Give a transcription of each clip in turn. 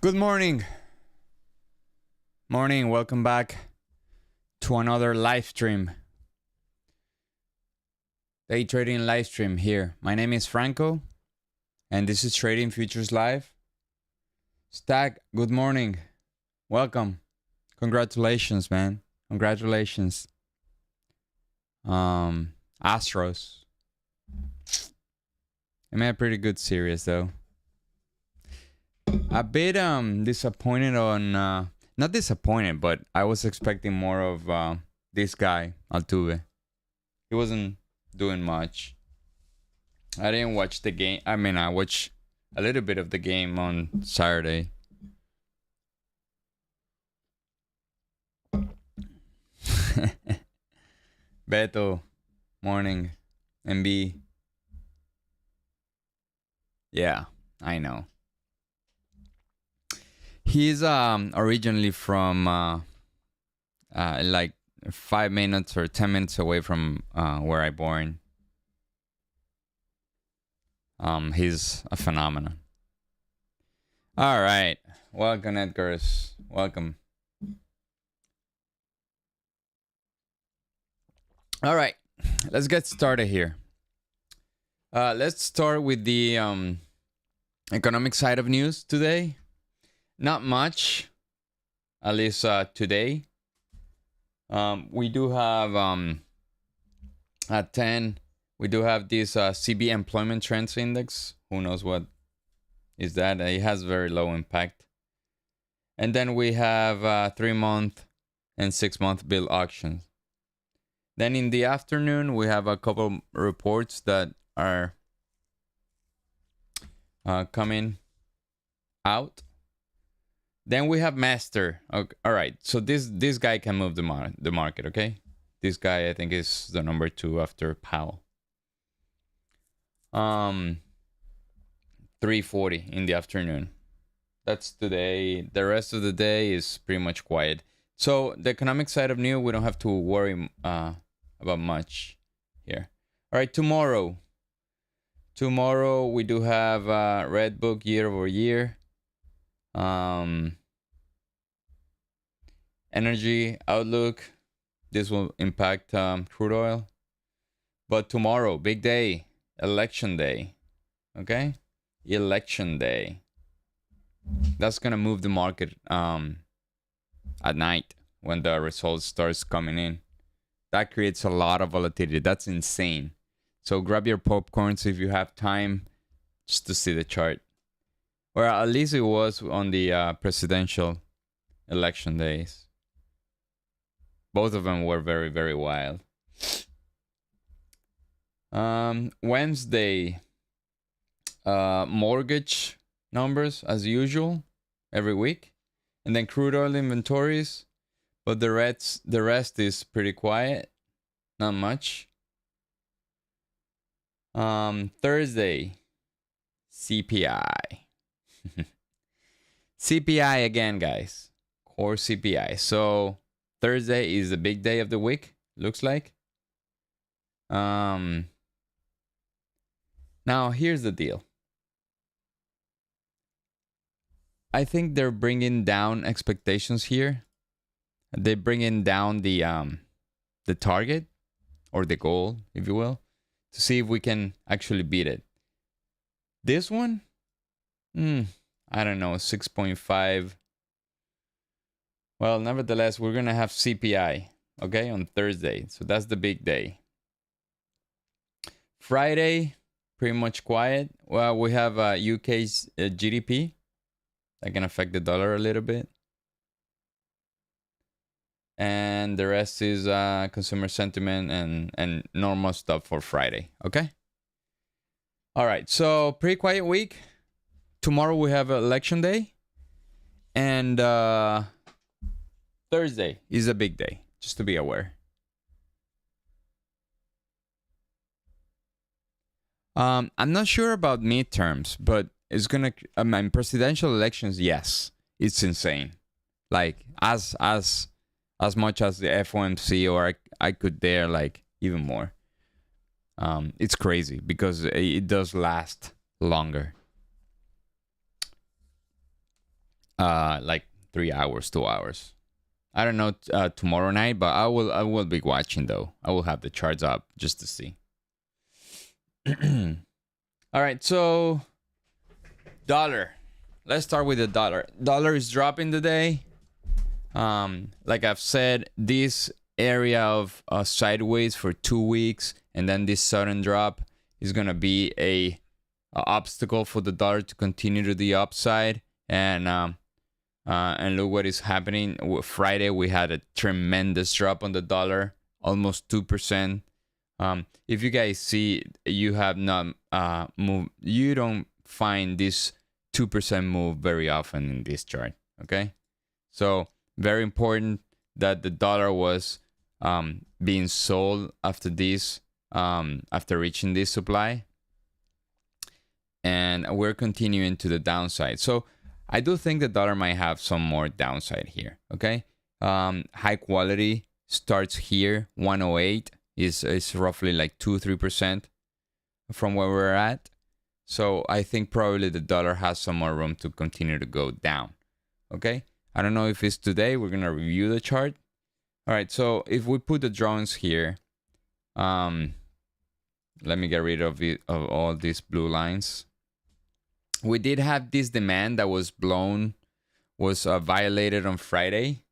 Good morning. Welcome back to another live stream. Day trading live stream here. My name is Franco, and this is Trading Futures Live. Stag, good morning. Welcome. Congratulations, man. Congratulations. Astros. I made a pretty good series, though. A bit disappointed on not disappointed, but I was expecting more of this guy, Altuve. He wasn't doing much. I didn't watch the game. I mean, I watched a little bit of the game on Saturday. Beto, morning. MB. Yeah, I know. He's originally from like 5 minutes or 10 minutes away from where I born. He's a phenomenon. All right, welcome, Edgars. Welcome. All right, let's get started here. Let's start with the economic side of news today. Not much, at least today. We do have at 10, we do have this CB Employment Trends Index. Who knows what is that? It has very low impact. And then we have 3-month and 6-month bill auctions. Then in the afternoon, we have a couple reports that are coming out. Then we have Master. Okay, all right, so this guy can move the market, okay? This guy, I think, is the number 2 after Powell. 3:40 in the afternoon. That's today. The rest of the day is pretty much quiet. So the economic side of news, we don't have to worry about much here. All right, tomorrow. Tomorrow we do have Red Book year over year. Energy outlook. This will impact crude oil. But tomorrow, big day, election day. Okay? Election day. That's going to move the market at night when the results starts coming in. That creates a lot of volatility. That's insane. So grab your popcorns if you have time just to see the chart. Or at least it was on the presidential election days. Both of them were very, very wild. Wednesday, mortgage numbers as usual every week. And then crude oil inventories. But the rest is pretty quiet. Not much. Thursday, CPI. CPI again, guys. Core CPI. So Thursday is the big day of the week, looks like. Now here's the deal. I think they're bringing down expectations here. They're bringing down the target or the goal, if you will, to see if we can actually beat it. This one, I don't know, 6.5. Well, nevertheless, we're going to have CPI, okay, on Thursday. So that's the big day. Friday, pretty much quiet. Well, we have UK's GDP. That can affect the dollar a little bit. And the rest is consumer sentiment and normal stuff for Friday, okay? All right, so pretty quiet week. Tomorrow we have election day. And Thursday is a big day, just to be aware. I'm not sure about midterms, but it's gonna. I mean, presidential elections, yes, it's insane. Like as much as the FOMC, or I could dare like even more. It's crazy because it does last longer. like 3 hours, 2 hours. I don't know tomorrow night, but I will be watching though. I will have the charts up just to see. All right, so dollar. Let's start with the dollar. Dollar is dropping today. Like I've said, this area of sideways for 2 weeks and then this sudden drop is gonna be a obstacle for the dollar to continue to the upside. And look what is happening. Friday we had a tremendous drop on the dollar, almost 2%. If you guys see, you have not moved. You don't find this 2% move very often in this chart. Okay, so very important that the dollar was being sold after this, after reaching this supply, and we're continuing to the downside. So I do think the dollar might have some more downside here. Okay, high quality starts here. 108 is roughly like 2-3% from where we're at. So I think probably the dollar has some more room to continue to go down. Okay, I don't know if it's today. We're gonna review the chart. All right, so if we put the drones here, let me get rid of all these blue lines. We did have this demand that was violated on Friday.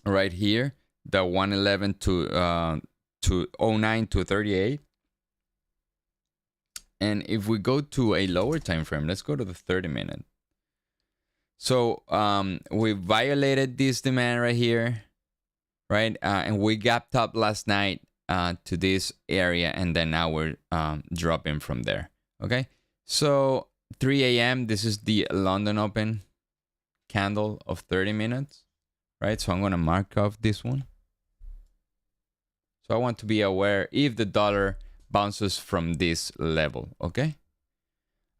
Right here, the 111 to 09 to 38. And if we go to a lower time frame, let's go to the 30-minute. So we violated this demand right here, right? And we gapped up last night to this area, and then now we're dropping from there. Okay, so 3 a.m. This is the London Open candle of 30 minutes, right? So I'm gonna mark off this one. So I want to be aware if the dollar bounces from this level. Okay.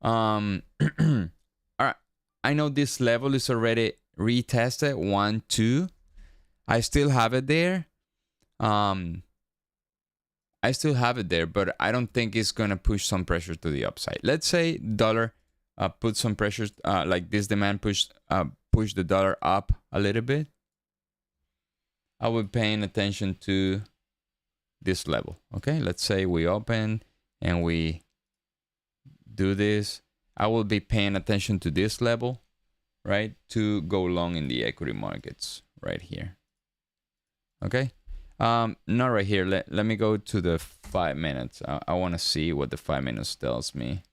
All right. I know this level is already retested. 1, 2. I still have it there. I still have it there, but I don't think it's gonna push some pressure to the upside. Let's say dollar put some pressures, like this demand push the dollar up a little bit. I will be paying attention to this level. Okay, let's say we open and we do this. I will be paying attention to this level, right, to go long in the equity markets right here. Okay, not right here. Let me go to the 5 minutes. I want to see what the 5 minutes tells me.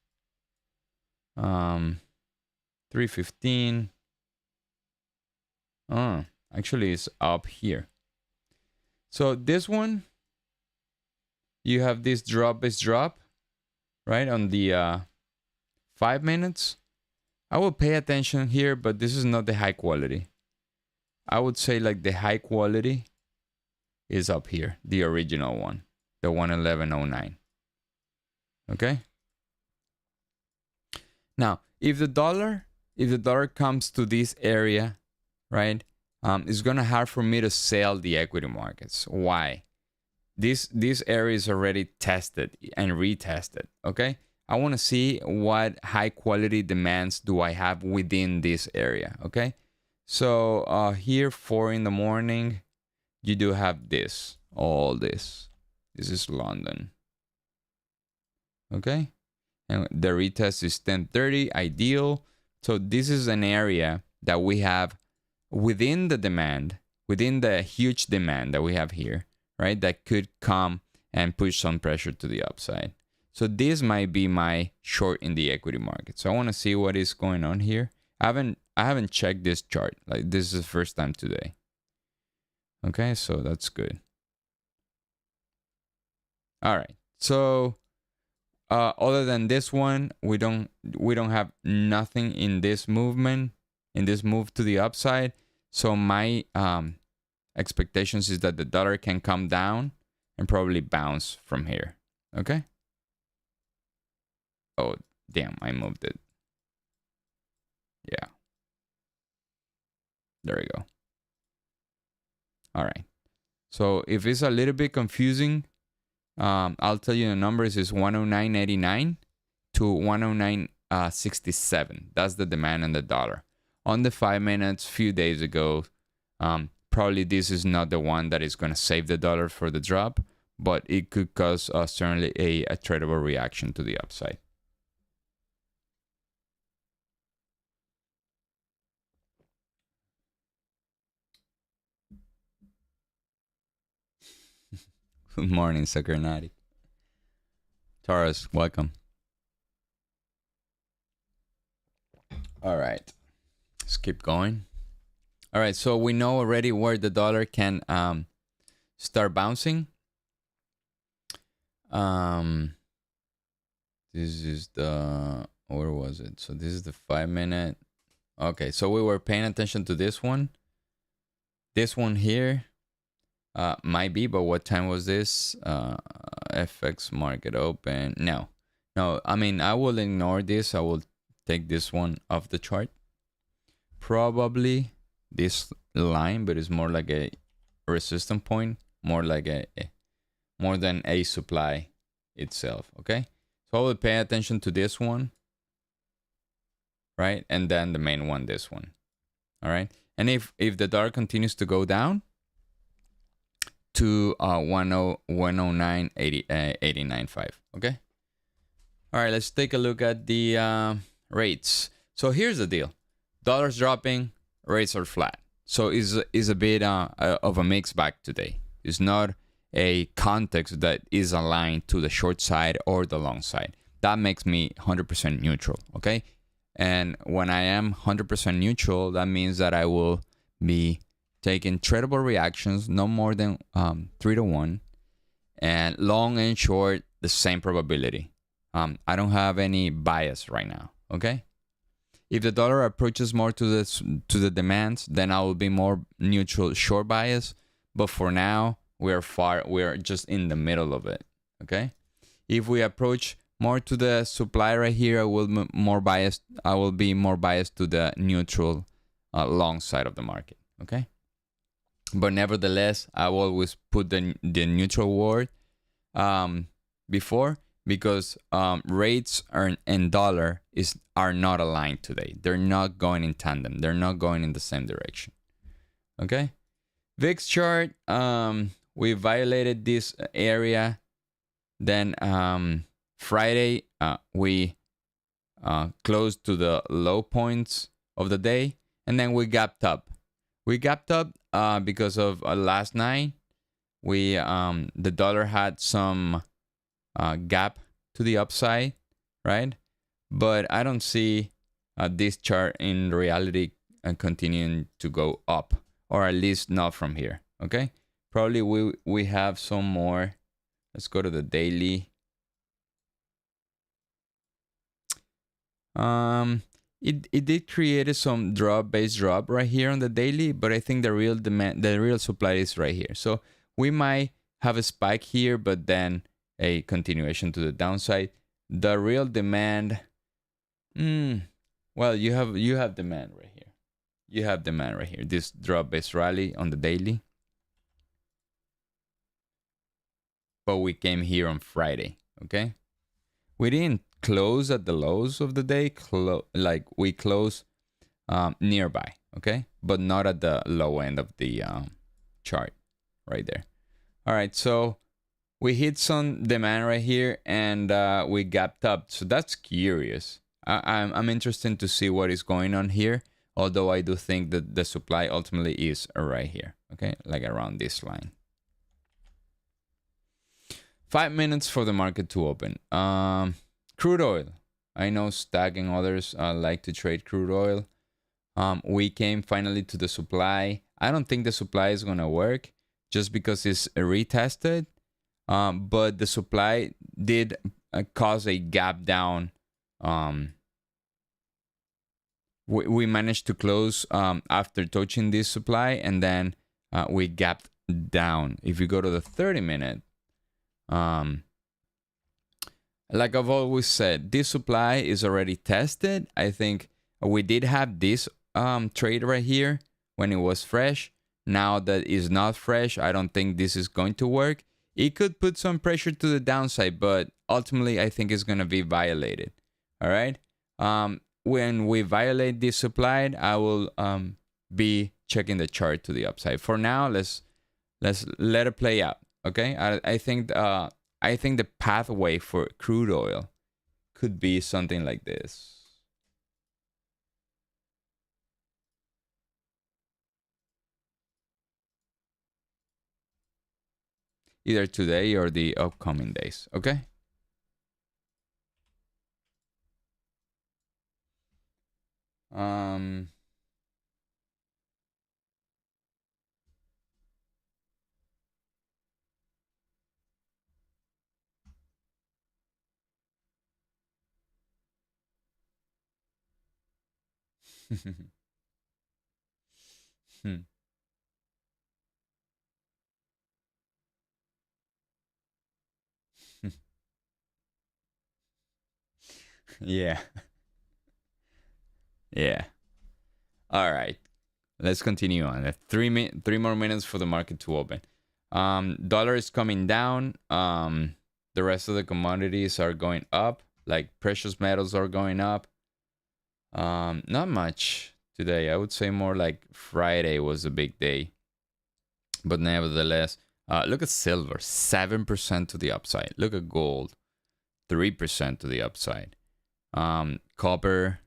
315. Actually it's up here. So this one, you have this base drop, right, on the 5 minutes. I will pay attention here, but this is not the high quality. I would say like the high quality is up here, the original one, the 111.09. Okay. Now, if the dollar comes to this area, right, it's gonna hard for me to sell the equity markets. Why? This area is already tested and retested. Okay, I want to see what high quality demands do I have within this area. Okay, so here 4 in the morning, you do have this, all this. This is London. Okay, and the retest is 10:30, ideal. So this is an area that we have within the demand, within the huge demand that we have here, right? That could come and push some pressure to the upside. So this might be my short in the equity market. So I want to see what is going on here. I haven't checked this chart. Like, this is the first time today. Okay, so that's good. All right. So other than this one, we don't have nothing in this movement, in this move to the upside. So my expectations is that the dollar can come down and probably bounce from here. Okay. Oh, damn, I moved it. Yeah. There we go. All right. So if it's a little bit confusing, I'll tell you the numbers is 109.89 to 109 67. That's the demand in the dollar. On the 5 minutes, few days ago, probably this is not the one that is going to save the dollar for the drop, but it could cause certainly a tradable reaction to the upside. Good morning, Sucker Natty. Taurus, welcome. All right, let's keep going. All right, so we know already where the dollar can start bouncing. This is the, where was it? So this is the 5 minute. Okay, so we were paying attention to this one. This one here might be, but what time was this? FX market open. No, I mean, I will ignore this. I will take this one off the chart. Probably this line, but it's more like a resistance point, more like more than a supply itself. Okay, so I will pay attention to this one, right? And then the main one, this one. All right, and if the dollar continues to go down to 109.89.5. Okay. All right, let's take a look at the rates. So here's the deal: dollars dropping, rates are flat. So is a bit of a mixed bag today. It's not a context that is aligned to the short side or the long side. That makes me 100% neutral. Okay, and when I am 100% neutral, that means that I will be taking tradable reactions, no more than 3 to 1, and long and short the same probability. I don't have any bias right now. Okay, if the dollar approaches more to the demands, then I will be more neutral, short bias. But for now, we're just in the middle of it. Okay, if we approach more to the supply right here, I will be more biased to the neutral long side of the market. Okay. But nevertheless, I will always put the neutral word before, because rates and dollar are not aligned today. They're not going in tandem. They're not going in the same direction. Okay. VIX chart, we violated this area. Then Friday, we closed to the low points of the day, and then we gapped up. We gapped up because of last night. The dollar had some gap to the upside, right? But I don't see this chart in reality continuing to go up, or at least not from here. Okay, probably we have some more. Let's go to the daily. It did create some base drop right here on the daily, but I think the real supply is right here. So we might have a spike here, but then a continuation to the downside. The real demand, well, you have demand right here. You have demand right here. This drop base rally on the daily, but we came here on Friday. Okay, we didn't close at the lows of the day, like we close nearby, okay, but not at the low end of the chart right there. All right, so we hit some demand right here, and we gapped up. So that's curious. I'm interested to see what is going on here, although I do think that the supply ultimately is right here, okay, like around this line. 5 minutes for the market to open. Crude oil. I know Stack and others like to trade crude oil. We came finally to the supply. I don't think the supply is going to work just because it's retested. But the supply did cause a gap down. We managed to close after touching this supply, and then we gapped down. If you go to the 30-minute, like I've always said, this supply is already tested. I think we did have this trade right here when it was fresh. Now that it's not fresh, I don't think this is going to work. It could put some pressure to the downside, but ultimately I think it's going to be violated. All right. When we violate this supply, I will be checking the chart to the upside. For now, let's let it play out. Okay, I think the pathway for crude oil could be something like this. Either today or the upcoming days. Okay. Yeah. Yeah. All right. Let's continue on. 3 more minutes for the market to open. Dollar is coming down. The rest of the commodities are going up. Like precious metals are going up. Not much today. I would say more like Friday was a big day. But nevertheless, look at silver, 7% to the upside. Look at gold, 3% to the upside. Copper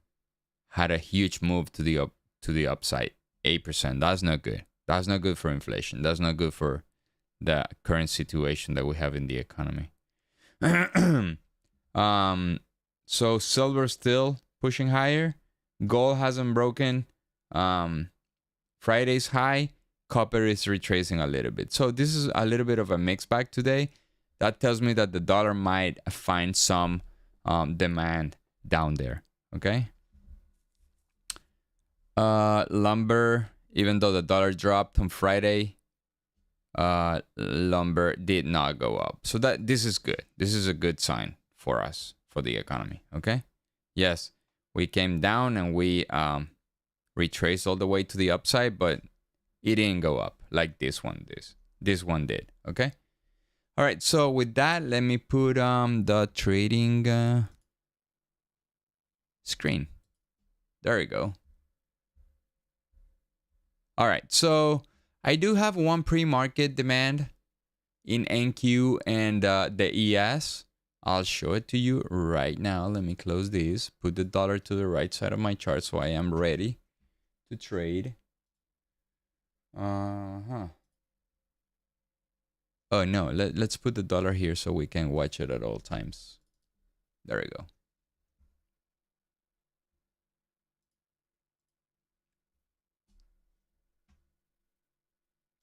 had a huge move to the upside, 8%. That's not good. That's not good for inflation. That's not good for the current situation that we have in the economy. So silver still pushing higher. Gold hasn't broken Friday's high. Copper is retracing a little bit. So this is a little bit of a mixed bag today. That tells me that the dollar might find some demand down there. Okay. Lumber, even though the dollar dropped on Friday, lumber did not go up. So this is good. This is a good sign for us, for the economy. Okay. Yes, we came down and we retraced all the way to the upside, but it didn't go up like this one did. Okay. All right. So with that, let me put the trading screen. There you go. All right. So I do have one pre-market demand in NQ and the ES. I'll show it to you right now. Let me close this. Put the dollar to the right side of my chart so I am ready to trade. Oh no, let's put the dollar here so we can watch it at all times. There we go.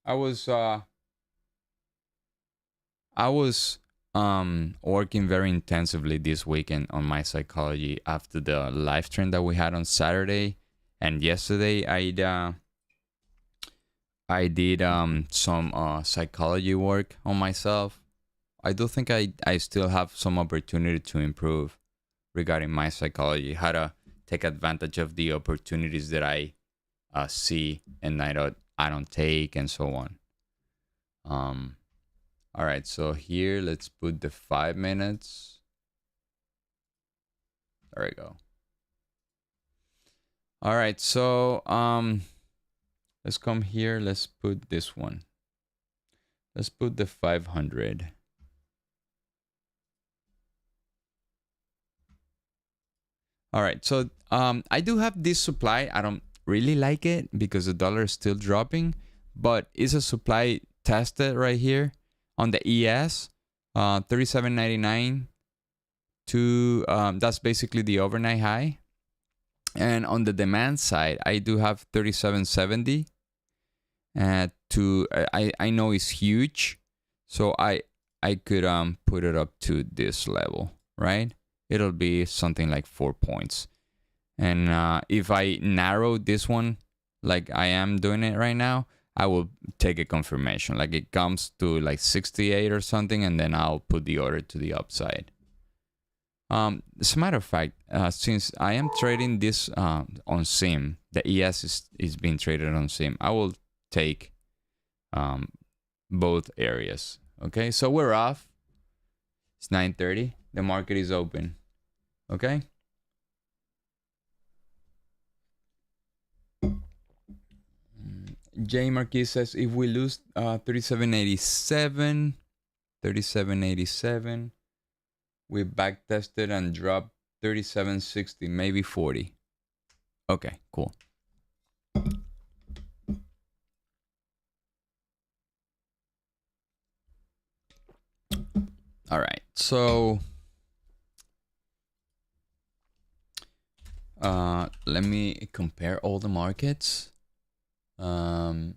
I was working very intensively this weekend on my psychology after the live stream that we had on Saturday and yesterday. I did some psychology work on myself. I do think I still have some opportunity to improve regarding my psychology, how to take advantage of the opportunities that I see and I don't take, and so on. All right, so here let's put the 5 minutes. There we go. All right, so let's come here. Let's put this one. Let's put the 500. All right, so I do have this supply. I don't really like it because the dollar is still dropping, but it's a supply tested right here on the ES, 37.99 to that's basically the overnight high. And on the demand side, I do have 37.70 to I know it's huge, so I could put it up to this level, right? It'll be something like 4 points. And if I narrow this one like I am doing it right now, I will take a confirmation. Like it comes to like 68 or something, and then I'll put the order to the upside. As a matter of fact, since I am trading this on SIM, the ES is being traded on SIM, I will take both areas. Okay, so we're off. It's 9:30. The market is open. Okay. J Marquis says if we lose 3787, we back tested and dropped 3760, maybe 40. Okay, cool. All right, so let me compare all the markets. All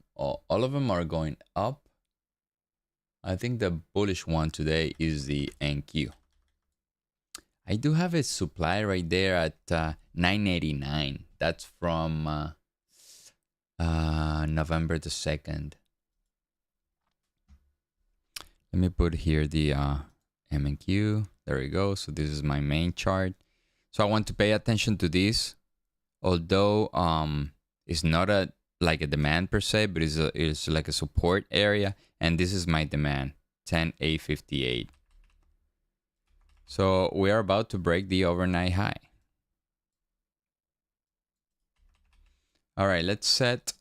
of them are going up. I think the bullish one today is the NQ. I do have a supply right there at 989. That's from November the 2nd. Let me put here the MNQ. There we go. So this is my main chart. So I want to pay attention to this, although it's not like a demand per se, but it's like a support area, and this is my demand, 10,858. So we are about to break the overnight high. All right, let's set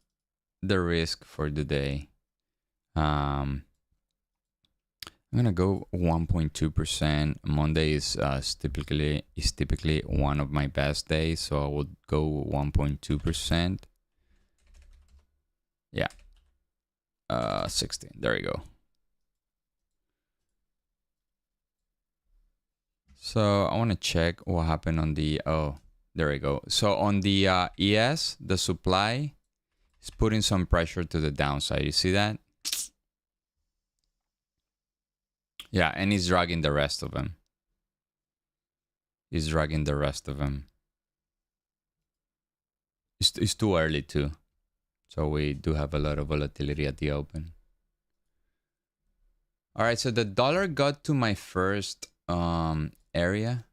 the risk for the day. I'm gonna go 1.2%. Monday is typically one of my best days, so I would go 1.2%. Yeah, 16. There you go. So I want to check what happened on the, oh, there we go. So on the ES, the supply is putting some pressure to the downside. You see that? Yeah, and he's dragging the rest of them. He's dragging the rest of them. It's too early too. So we do have a lot of volatility at the open. All right, so the dollar got to my first area.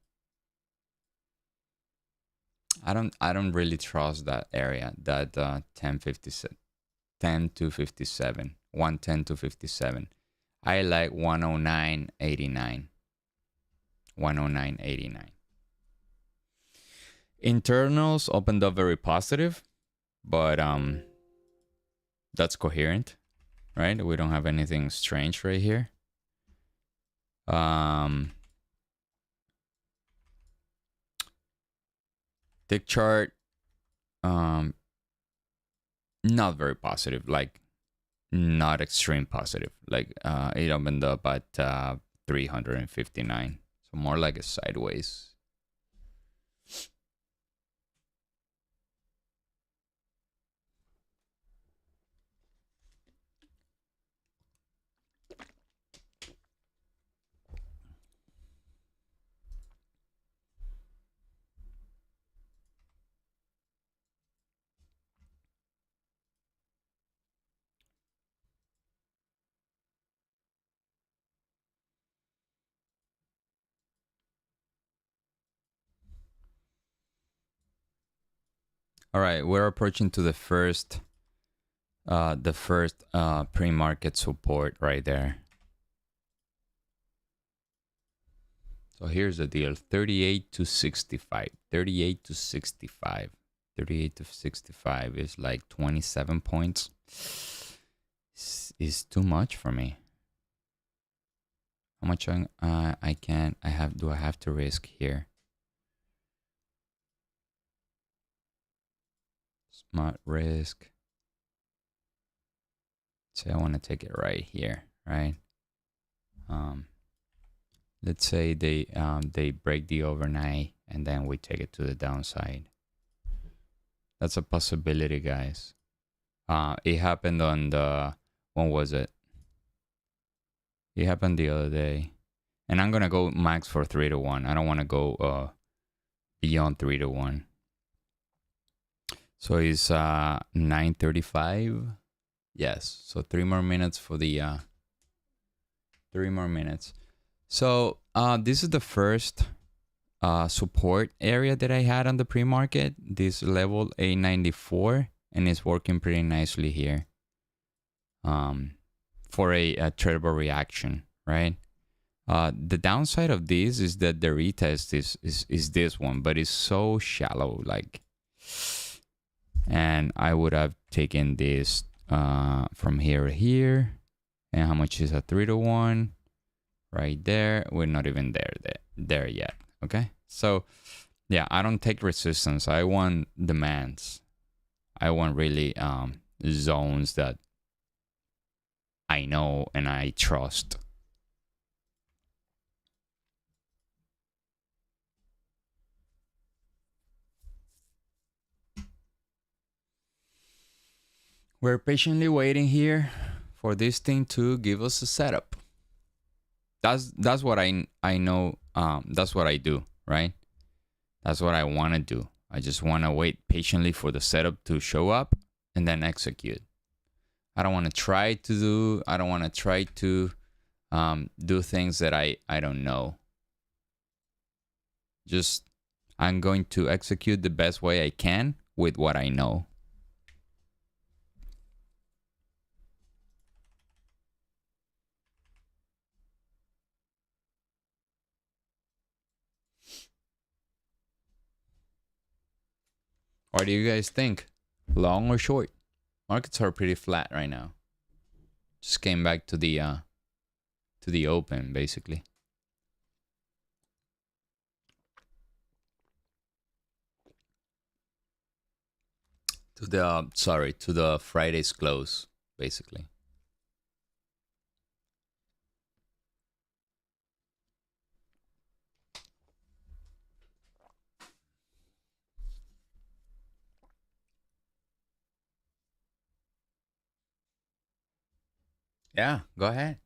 I don't really trust that area, that 10.57, 10 to 57, 110 to 57. I like 109.89. 109.89. Internals opened up very positive, but that's coherent, right? We don't have anything strange right here. Tick chart, not very positive, like not extreme positive. Like it opened up at 359, so more like a sideways. All right, we're approaching to the first pre-market support right there. So here's the deal: 38 to 65, 38 to 65, 38 to 65 is like 27 points. Is too much for me. How much do I have to risk here? Smart risk. Say I want to take it right here, right? Let's say they break the overnight and then we take it to the downside. That's a possibility, guys. It happened on the, when was it? It happened the other day. And I'm gonna go max for 3 to 1. I don't want to go beyond 3 to 1. So it's 9:35. Yes. So 3 more minutes for the 3 more minutes. So this is the first support area that I had on the pre-market. This level 894, and it's working pretty nicely here. For a tradable reaction, right? The downside of this is that the retest is this one, but it's so shallow, like, and I would have taken this from here to here. And how much is a 3-to-1? Right there. We're not even there yet. Okay. So yeah, I don't take resistance. I want demands. I want really zones that I know and I trust. We're patiently waiting here for this thing to give us a setup. That's what I know. That's what I do, right? That's what I want to do. I just want to wait patiently for the setup to show up and then execute. I don't want to try to do. I don't want to try to do things that I don't know. Just I'm going to execute the best way I can with what I know. What do you guys think? Long or short? Markets are pretty flat right now. Just came back to the open basically. To the Friday's close basically. Yeah, go ahead.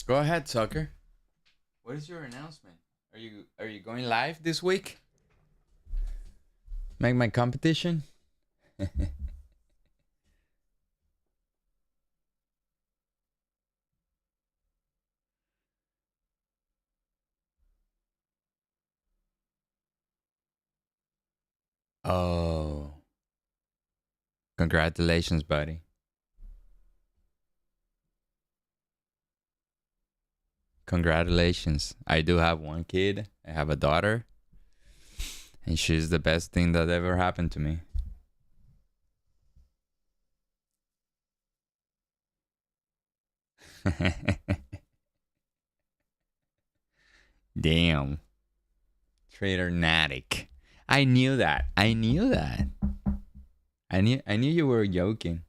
Go ahead, sucker. What is your announcement? Are you going live this week? Make my competition? Oh. Congratulations, buddy. Congratulations. I do have one kid. I have a daughter. And she's the best thing that ever happened to me. Damn. Trader Natic. I knew that. I knew you were joking.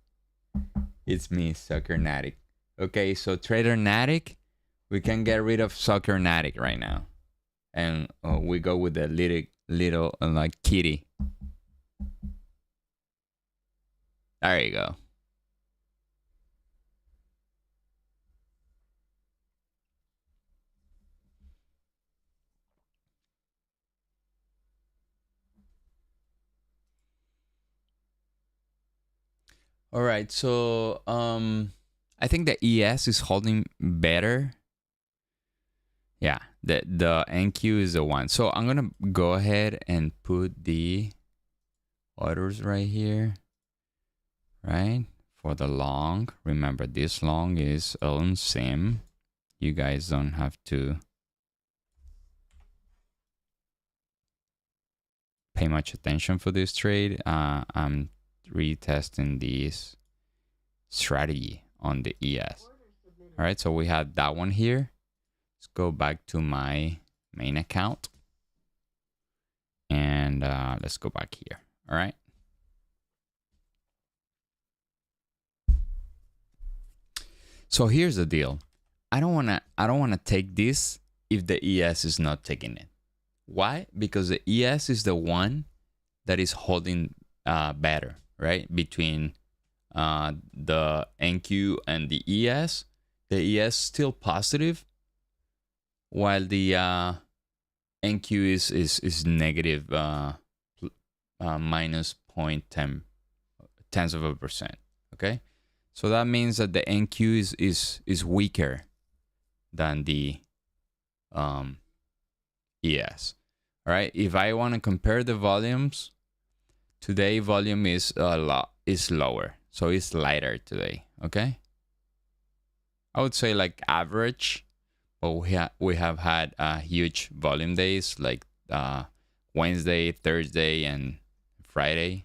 It's me, Sucker Natic. Okay, so Trader Natic, we can get rid of Sucker Natic right now. And we go with the little like kitty. There you go. All right, so I think the ES is holding better. Yeah, the NQ is the one. So I'm gonna go ahead and put the orders right here, right? For the long. Remember, this long is on sim. You guys don't have to pay much attention for this trade. I'm retesting this strategy on the ES. All right, so we have that one here. Let's go back to my main account. And let's go back here. All right. So here's the deal. I don't wanna take this if the ES is not taking it. Why? Because the ES is the one that is holding better, right? Between the NQ and the ES. The ES still positive, while the NQ is negative minus 0.10 tenths of a percent. Okay, so that means that the NQ is weaker than the ES. All right. If I want to compare the volumes, today volume is lower, so it's lighter today. Okay. I would say like average, But we have had huge volume days like Wednesday, Thursday, and Friday.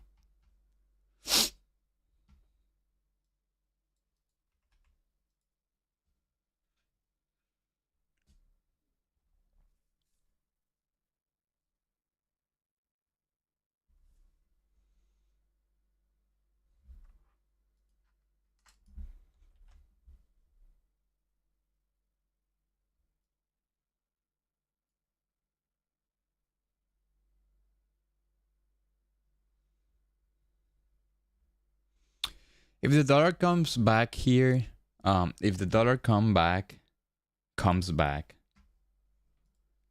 If the dollar comes back here, if the dollar comes back,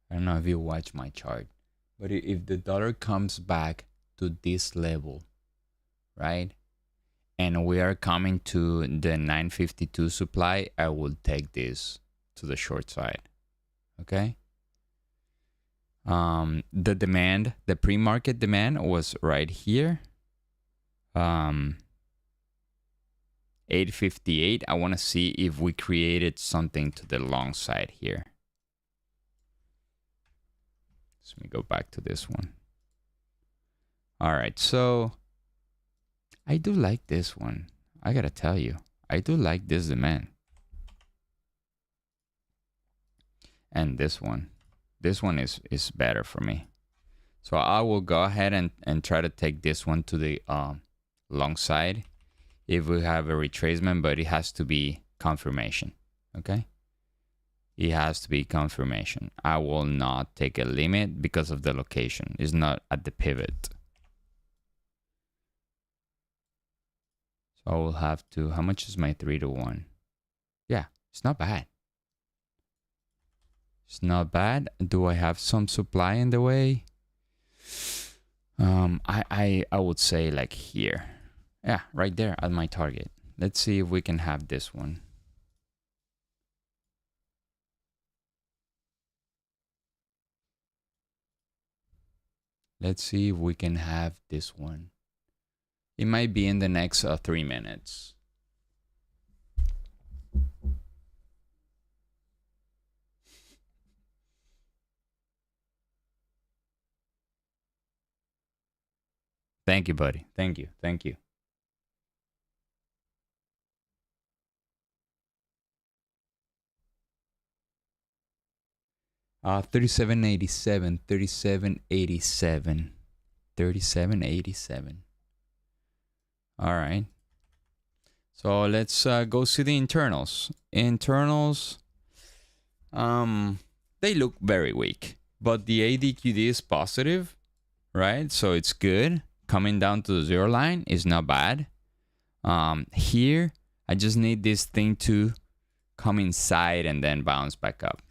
I don't know if you watch my chart, but if the dollar comes back to this level, right? And we are coming to the 952 supply, I will take this to the short side. Okay. The demand, the pre-market demand was right here. 858. I want to see if we created something to the long side here. So let me go back to this one. All right, so I do like this one. I gotta tell you, I do like this demand. And this one is better for me. So I will go ahead and try to take this one to the long side if we have a retracement, but it has to be confirmation, okay? It has to be confirmation. I will not take a limit because of the location. It's not at the pivot. So I will have to, how much is my 3-to-1? Yeah, it's not bad. It's not bad. Do I have some supply in the way? I would say like here. Yeah, right there at my target. Let's see if we can have this one. Let's see if we can have this one. It might be in the next 3 minutes. Thank you, buddy. Thank you. Thank you. Uh, 3787, 3787, 3787. All right. So let's go see the internals. Internals, they look very weak, but the ADQD is positive, right? So it's good. Coming down to the 0 line is not bad. Here, I just need this thing to come inside and then bounce back up,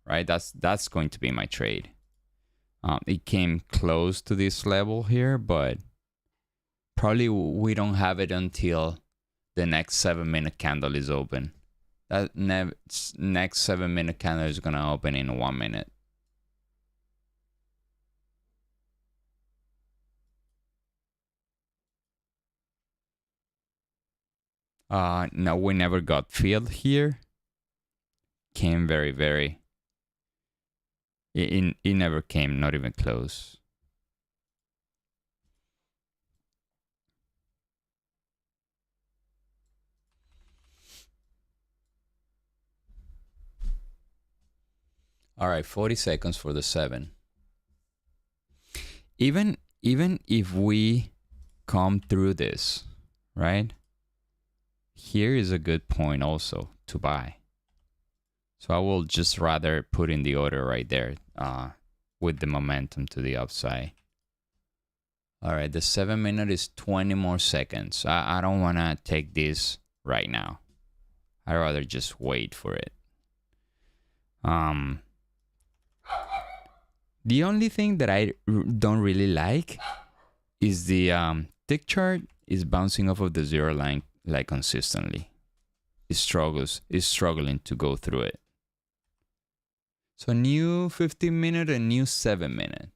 right? That's going to be my trade. It came close to this level here, but probably we don't have it until the next 7-minute candle is open. That next 7-minute candle is gonna open in 1 minute. No, we never got filled here. Came very. It never came, not even close. All right, 40 seconds for the 7. Even if we come through this, right? Here is a good point also to buy. So I will just rather put in the order right there with the momentum to the upside. All right, the 7-minute is 20 more seconds. I don't want to take this right now. I'd rather just wait for it. The only thing that I don't really like is the tick chart is bouncing off of the 0 line like consistently. It struggling to go through it. So new 15-minute and new 7-minute.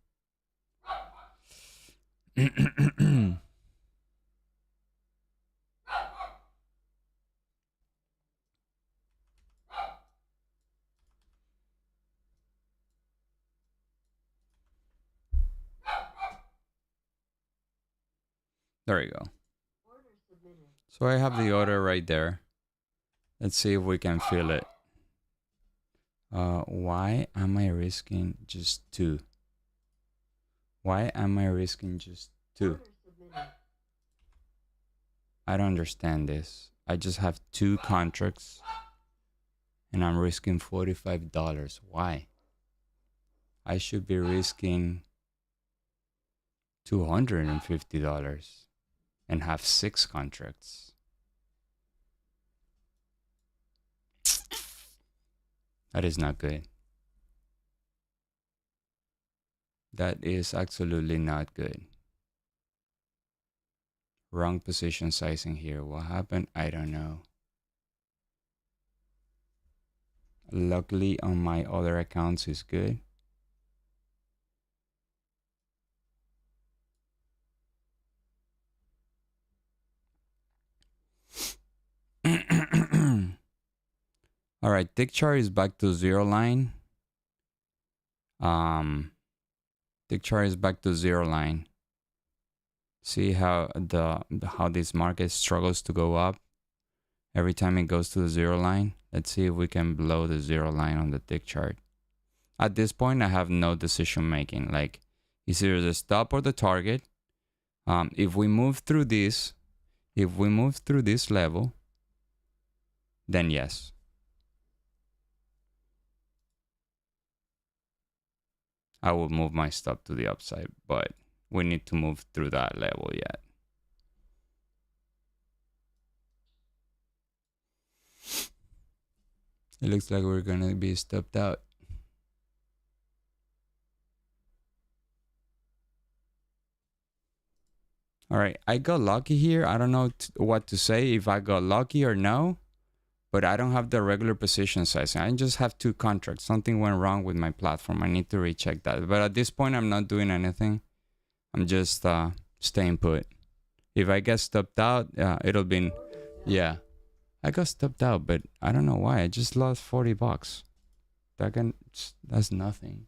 There you go. So I have the order right there. Let's see if we can feel it. Why am I risking just 2? Why am I risking just 2? I don't understand this. I just have 2 contracts and I'm risking $45. Why? I should be risking $250 and have 6 contracts. That is not good. That is absolutely not good. Wrong position sizing here. What happened? I don't know. Luckily on my other accounts is good. All right, tick chart is back to 0 line. Tick chart is back to 0 line. See how how this market struggles to go up every time it goes to the 0 line. Let's see if we can blow the 0 line on the tick chart. At this point, I have no decision making. Like, it's either the stop or the target. If we move through this level, then yes. I will move my stop to the upside, but we need to move through that level yet. It looks like we're gonna be stopped out. All right, I got lucky here. I don't know what to say, if I got lucky or no, but I don't have the regular position size. I just have 2 contracts. Something went wrong with my platform. I need to recheck that. But at this point, I'm not doing anything. I'm just staying put. If I get stopped out, it'll be, yeah. I got stopped out, but I don't know why. I just lost $40. That's nothing.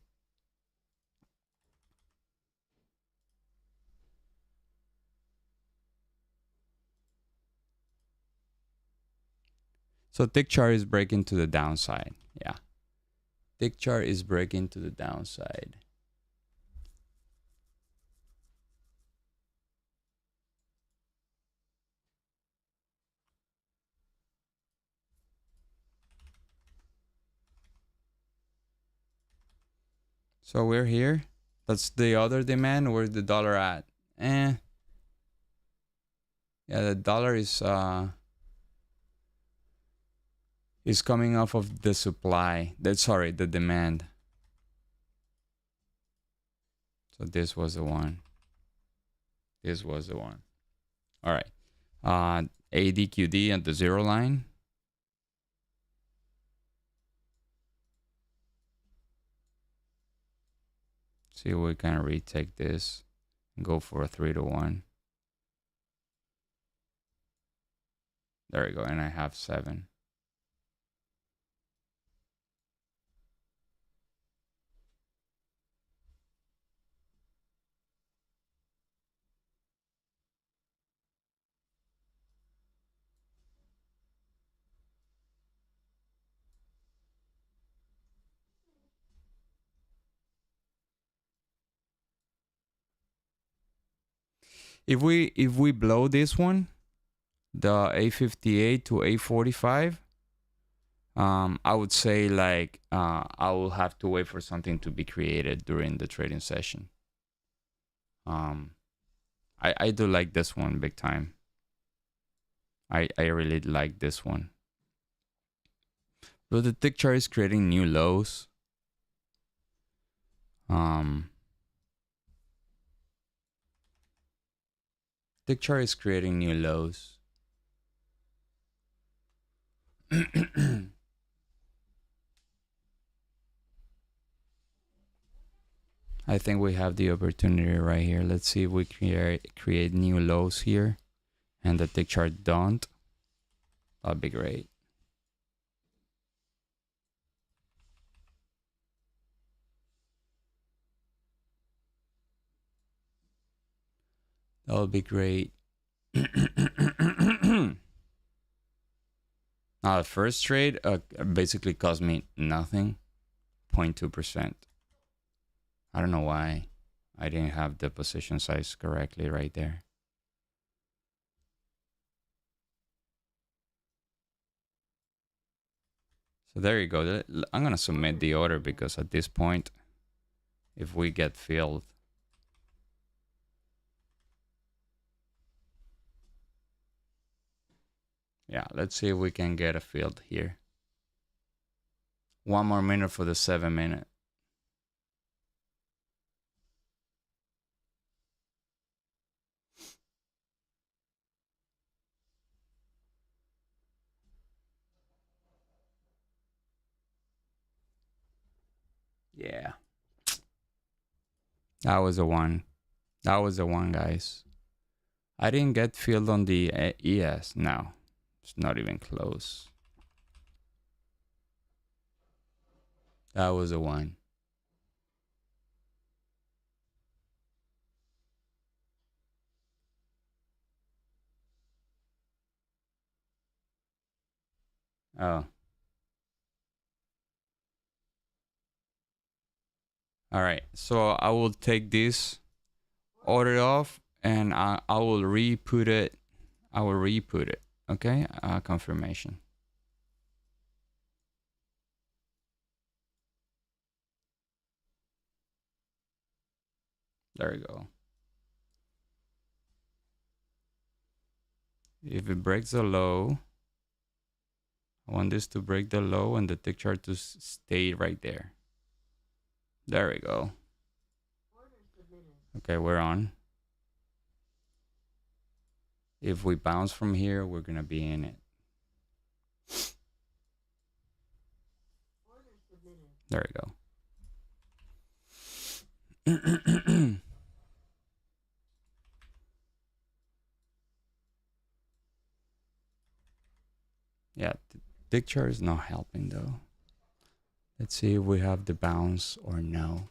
So tick chart is breaking to the downside. Yeah. Tick chart is breaking to the downside. So we're here. That's the other demand. Where's the dollar at? Yeah, the dollar is coming off of the supply. The demand. So this was the one. This was the one. All right. ADQD at the 0 line. See if we can retake this and go for a 3-to-1. There we go. And I have 7. If we blow this one, the A58 to A45, I would say like I will have to wait for something to be created during the trading session. I do like this one big time. I really like this one. But the tick chart is creating new lows. Tick chart is creating new lows. I think we have the opportunity right here. Let's see if we create new lows here and the tick chart don't. That'd be great. That would be great. Now the first trade basically cost me nothing, 0.2%. I don't know why I didn't have the position size correctly right there. So there you go. I'm gonna submit the order because at this point, if we get filled, yeah, let's see if we can get a field here. 1 more minute for the 7 minute. Yeah. That was the one. That was the one, guys. I didn't get filled on the ES. No, it's not even close. That was the one. Oh. All right. So I will take this order off and I will re-put it. I will re-put it. Okay. Confirmation. There we go. If it breaks the low, I want this to break the low and the tick chart to stay right there. There we go. Okay, we're on. If we bounce from here, we're gonna be in it. There we go. Yeah, the tick chart is not helping though. Let's see if we have the bounce or no.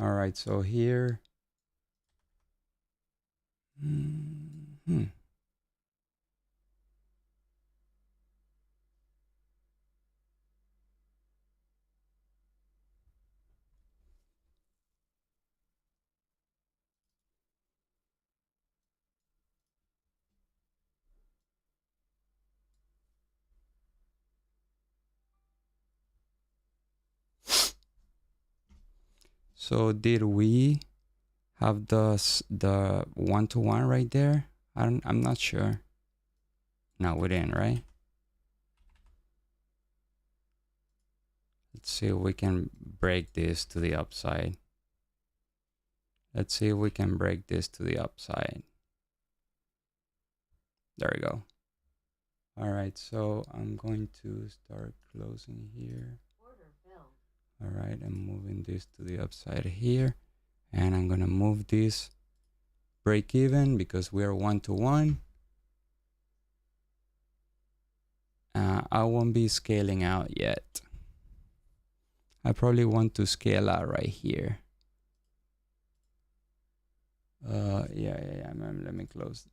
All right, so here. So did we have the 1-to-1 right there? I'm not sure. No, we didn't, right? Let's see if we can break this to the upside. Let's see if we can break this to the upside. There we go. All right, so I'm going to start closing here. All right, I'm moving this to the upside here. And I'm gonna move this break even because we are 1-to-1. I won't be scaling out yet. I probably want to scale out right here. Yeah. Let me close.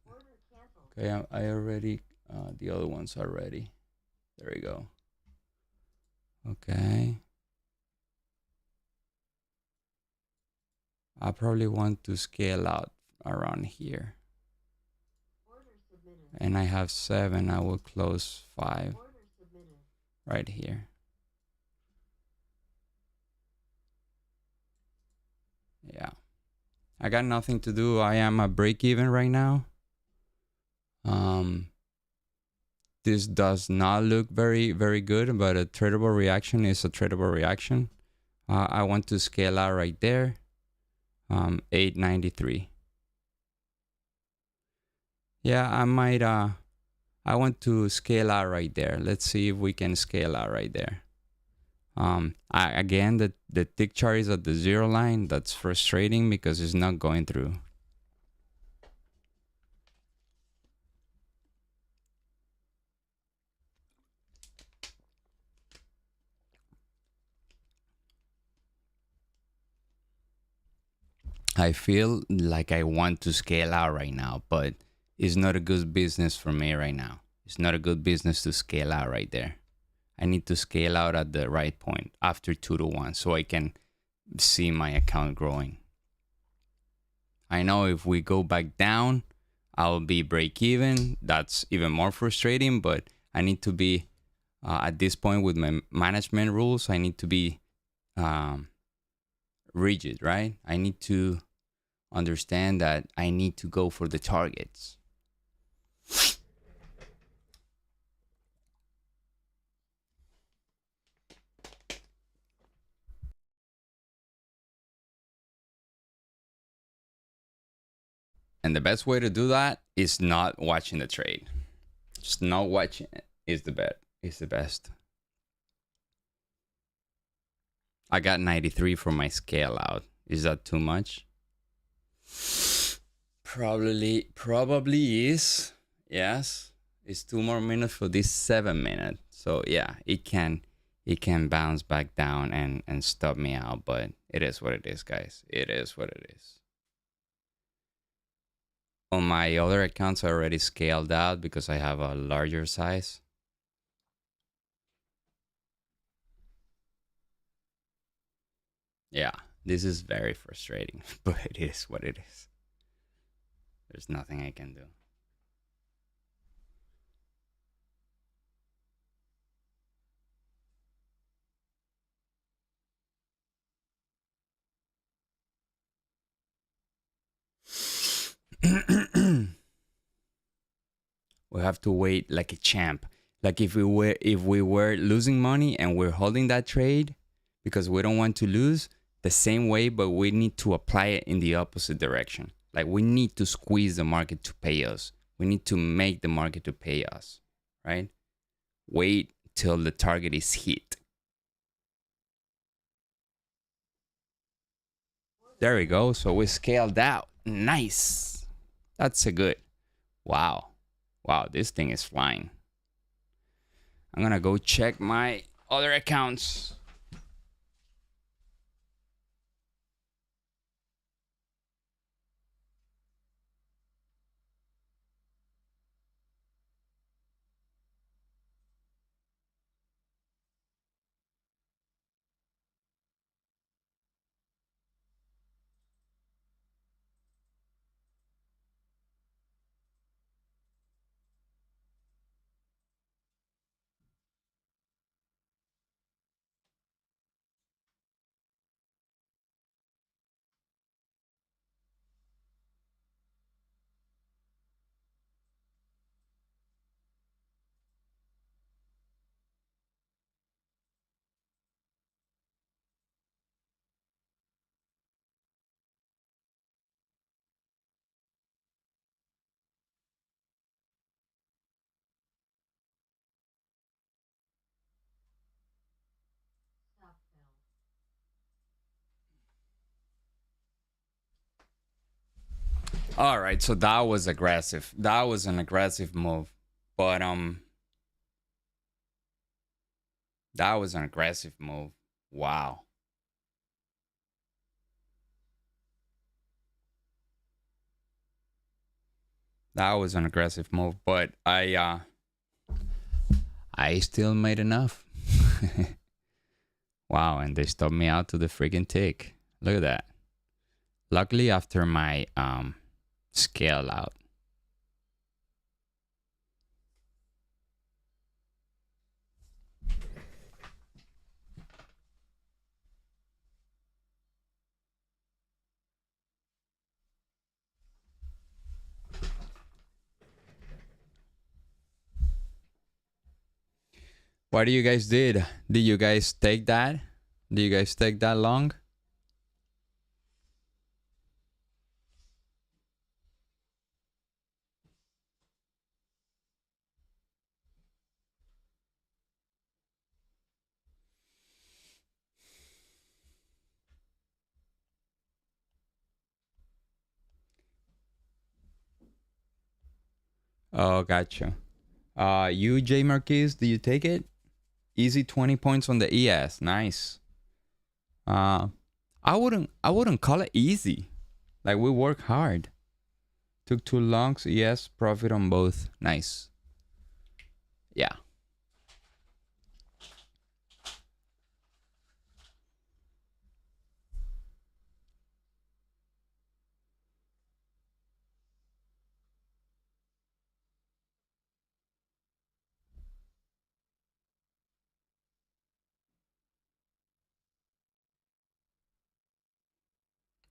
Okay, I already, the other ones are ready. There we go. Okay. I probably want to scale out around here. And I have 7, I will close 5 right here. Yeah. I got nothing to do. I am at break even right now. This does not look very, very good, but a tradable reaction is a tradable reaction. I want to scale out right there. 893. Yeah, I I want to scale out right there. Let's see if we can scale out right there. Again, the tick chart is at the 0 line. That's frustrating because it's not going through. I feel like I want to scale out right now, but it's not a good business for me right now. It's not a good business to scale out right there. I need to scale out at the right point after 2 to 1 so I can see my account growing. I know if we go back down, I'll be break even. That's even more frustrating, but I need to be at this point with my management rules, I need to be rigid, right? I need to understand that I need to go for the targets. And the best way to do that is not watching the trade. Just not watching it is the best. I got 93 for my scale out. Is that too much? Probably is. Yes. It's 2 more minutes for this 7 minute. So yeah, it can bounce back down and stop me out, but it is what it is, guys. It is what it is. On my other accounts, I already scaled out because I have a larger size. Yeah, this is very frustrating, but it is what it is. There's nothing I can do. We have to wait like a champ. Like if we were losing money and we're holding that trade because we don't want to lose the same way, but we need to apply it in the opposite direction. Like we need to squeeze the market to pay us. We need to make the market to pay us, right? Wait till the target is hit. There we go. So we scaled out. Nice. That's a good. Wow. Wow, this thing is flying. I'm gonna go check my other accounts. All right, so that was aggressive. That was an aggressive move. But that was an aggressive move. Wow. That was an aggressive move, but I still made enough. Wow, and they stopped me out to the freaking tick. Look at that. Luckily after my scale out. What do you guys did? Did you guys take that? Did you guys take that long? Oh, gotcha. You, J Marquez, do you take it? Easy 20 points on the ES. Nice. I wouldn't call it easy. Like, we work hard. Took too long, so yes, profit on both. Nice. Yeah.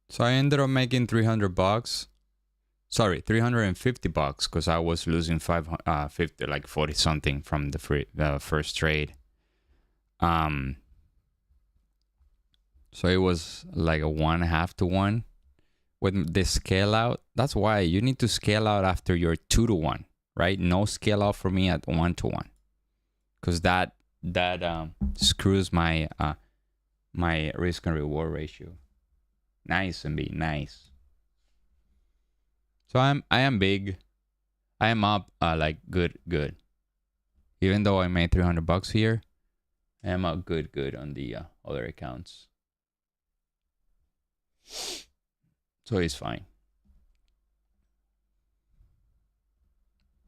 So I ended up making 300 bucks. Sorry, 350 bucks, because I was losing 550, like 40 something from the first trade. So it was like a 1.5 to 1 with the scale out. That's why you need to scale out after your 2 to 1, right? No scale out for me at 1 to 1, because that screws my my risk and reward ratio. Nice, and be nice. So I am big. I am up like good. Even though I made 300 bucks here, I am up good on the other accounts. So it's fine.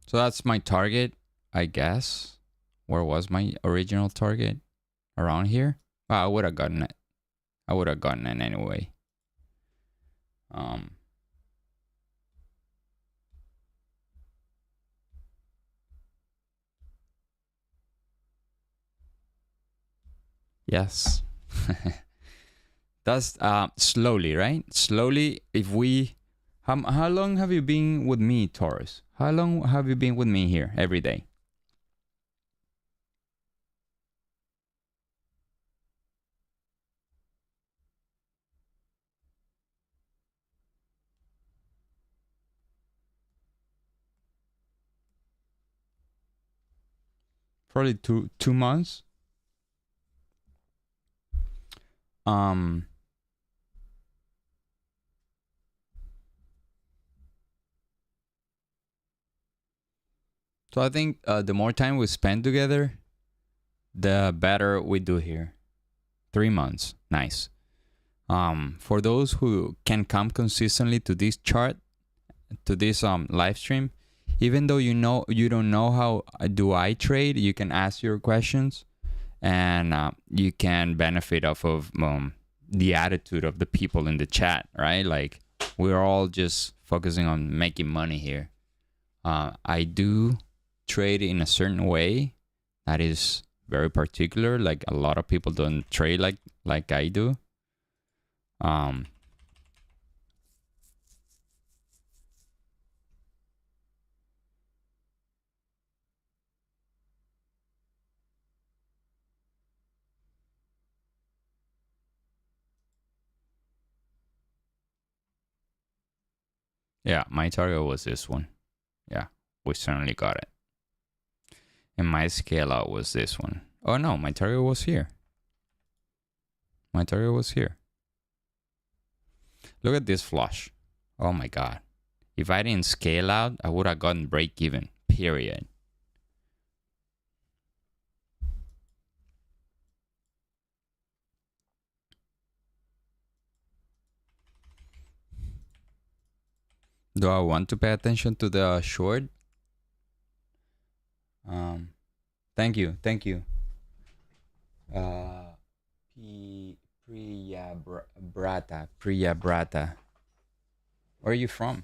So that's my target, I guess. Where was my original target? Around here? Well, I would have gotten it. I would have gotten it anyway. Yes. That's slowly, right? Slowly, if we... How long have you been with me, Taurus? How long have you been with me here every day? Probably two months. So I think the more time we spend together, the better we do here. 3 months. Nice. For those who can come consistently to this chart, to this live stream, even though you don't know how do I trade, you can ask your questions, and you can benefit off of the attitude of the people in the chat, right? Like, we're all just focusing on making money here. I do trade in a certain way that is very particular. Like, a lot of people don't trade like I do. Yeah, my target was this one. Yeah, we certainly got it. And my scale out was this one. Oh no, my target was here. My target was here. Look at this flush. Oh my god. If I didn't scale out, I would have gotten break even. Period. Do I want to pay attention to the short? Thank you. Priya Brata. Where are you from?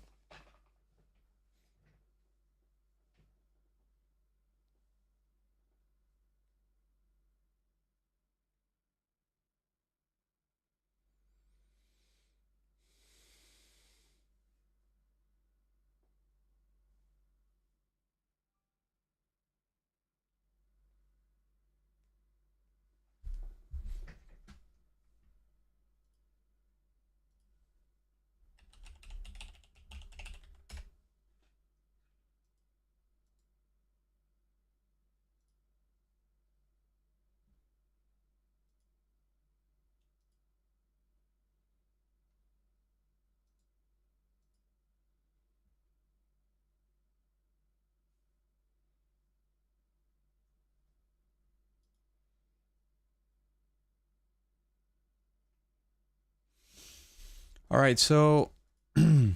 All right, so I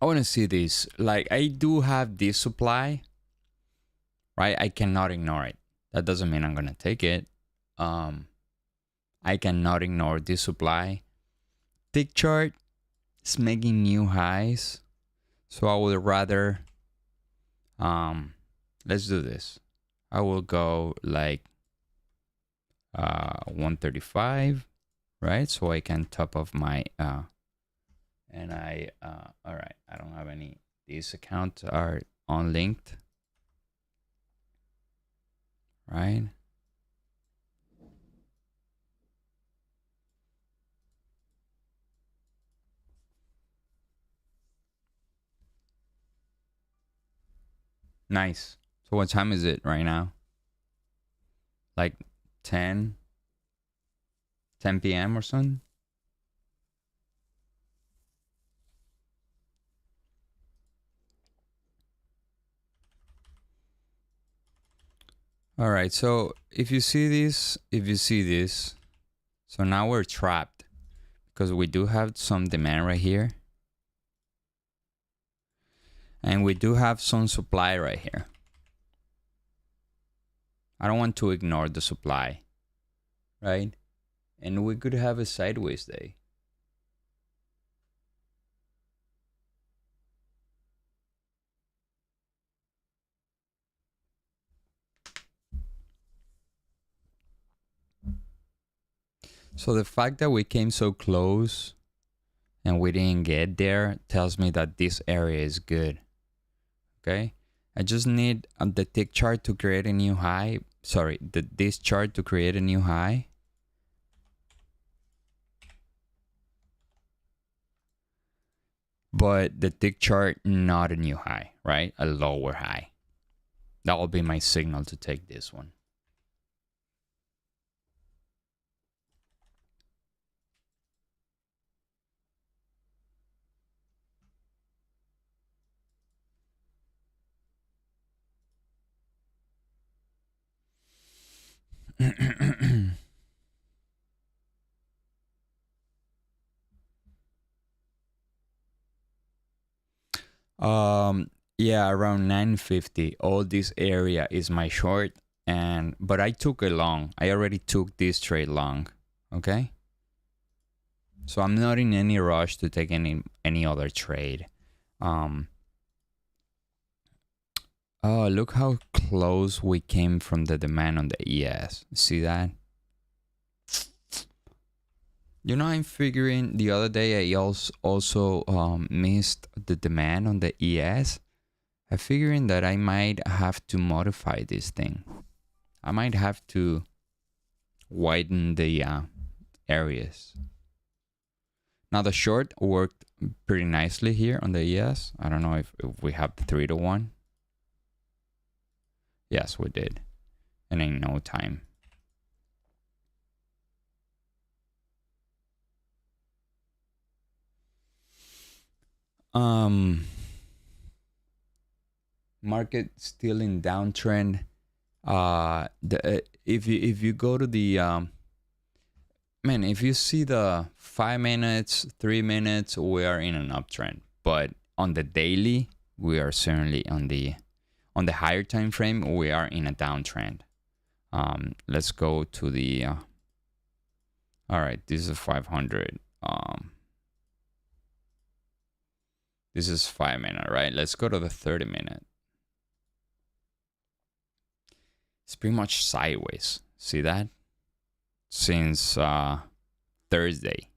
want to see this. Like, I do have this supply, right? I cannot ignore it. That doesn't mean I'm gonna take it. I cannot ignore this supply. Tick chart is making new highs, so I would rather let's do this. I will go like 135, right? So I can top off my and I all right, I don't have any. These accounts are unlinked, right? Nice. So what time is it right now? Like 10 p.m. or something? All right, so if you see this, so now we're trapped because we do have some demand right here. And we do have some supply right here. I don't want to ignore the supply, right? And we could have a sideways day. So the fact that we came so close and we didn't get there tells me that this area is good. Okay, I just need the tick chart to create a new high. Sorry, this chart to create a new high. But the tick chart, not a new high, right? A lower high. That will be my signal to take this one. Yeah, around 950. All this area is my short, but I took a long. I already took this trade long. Okay, so I'm not in any rush to take any other trade. Oh, look how close we came from the demand on the ES. See that? You know, I'm figuring the other day I also missed the demand on the ES. I'm figuring that I might have to modify this thing. I might have to widen the areas. Now the short worked pretty nicely here on the ES. I don't know if we have the 3-to-1. Yes, we did. And in no time. Market still in downtrend. If you go to the man, if you see the 5 minutes, 3 minutes, we are in an uptrend. But on the daily, we are certainly on the higher time frame, we are in a downtrend. Let's go to the all right, this is 500. This is 5 minute, right? Let's go to the 30 minute. It's pretty much sideways. See that? Since Thursday.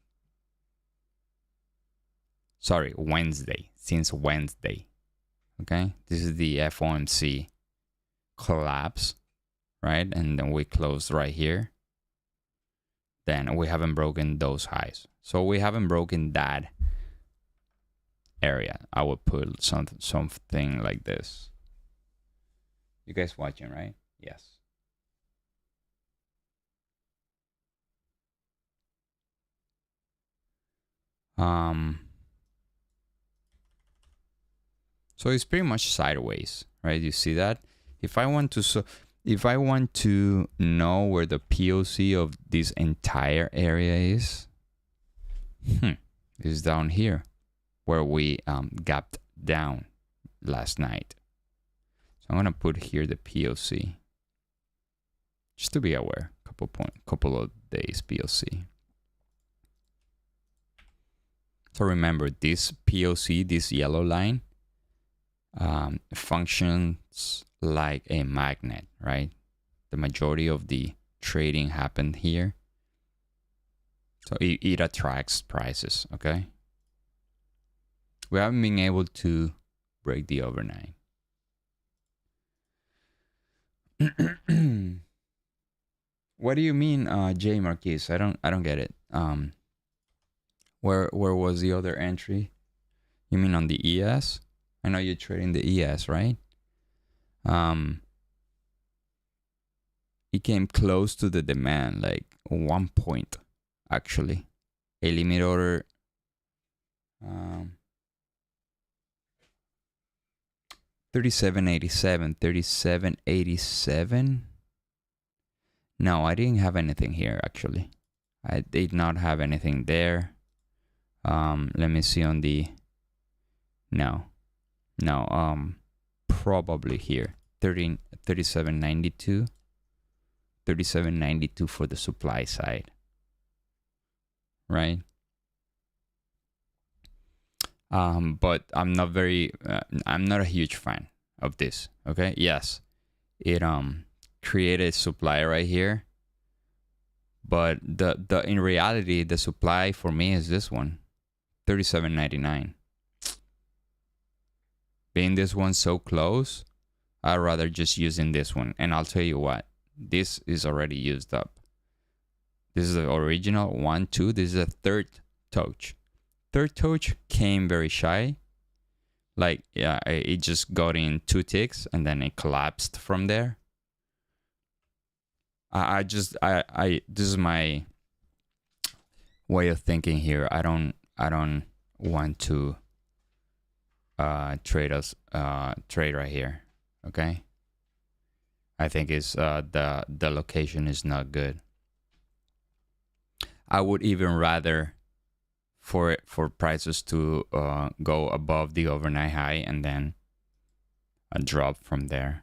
Sorry, Wednesday. Since Wednesday. Okay, this is the FOMC collapse, right? And then we closed right here. Then we haven't broken those highs. So we haven't broken that area. I would put something like this. You guys watching, right? Yes. So it's pretty much sideways, right? You see that? If I want to know where the POC of this entire area is, is down here where we gapped down last night. So I'm gonna put here the POC just to be aware. Couple of days POC. So remember, this POC, this yellow line, functions like a magnet, right? The majority of the trading happened here. So it attracts prices, okay? We haven't been able to break the overnight. What do you mean, J Marquise? I don't get it. Where was the other entry? You mean on the ES? I know you're trading the ES, right? It came close to the demand, like 1 point, actually. A limit order. 37.87, 37.87. No, I didn't have anything here, actually. I did not have anything there. Let me see on the... No, probably here. 37.92. 37.92 for the supply side. Right? But I'm not a huge fan of this, okay? Yes, it created supply right here, but the in reality the supply for me is this one, 37.99. Being this one so close, I'd rather just using this one. And I'll tell you what, this is already used up. This is the original 1, 2. This is a third touch. Third touch came very shy. Like, yeah, it just got in 2 ticks and then it collapsed from there. This is my way of thinking here. I don't want to trade right here. Okay. I think it's the location is not good. I would even rather for prices to go above the overnight high and then a drop from there.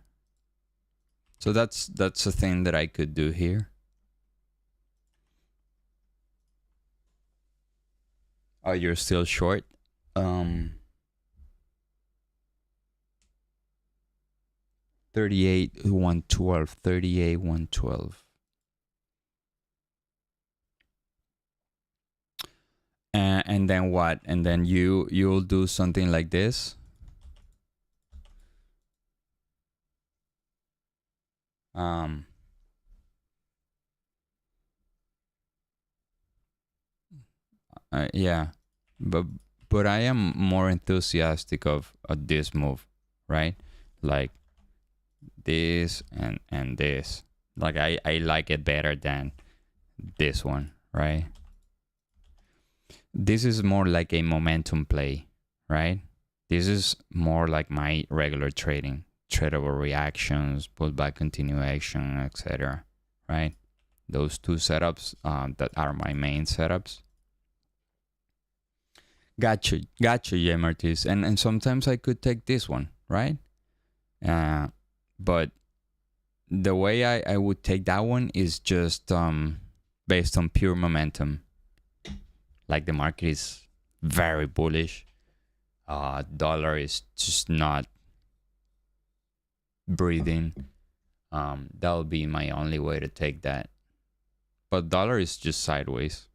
So that's a thing that I could do here. Oh, you're still short? 38.112, 38.112. And then what? And then you'll do something like this. Yeah, but I am more enthusiastic of this move, right? Like this and this. Like I like it better than this one, right? This is more like a momentum play, right? This is more like my regular trading, tradable reactions, pullback continuation, etc. Right? Those two setups that are my main setups. Gotcha, yeah, Martis. And sometimes I could take this one, right? But the way I would take that one is just based on pure momentum. Like the market is very bullish. Dollar is just not breathing. That'll be my only way to take that. But dollar is just sideways.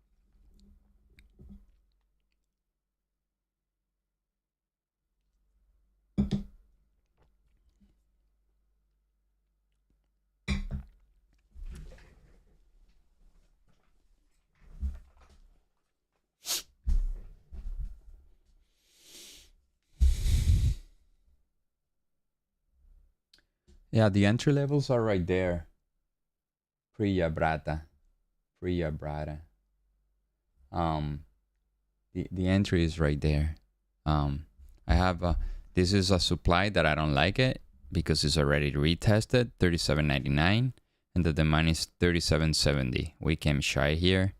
Yeah, the entry levels are right there. Priya Brata. The entry is right there. I have this is a supply that I don't like it because it's already retested, 37.99, and the demand is 37.70. We came shy here.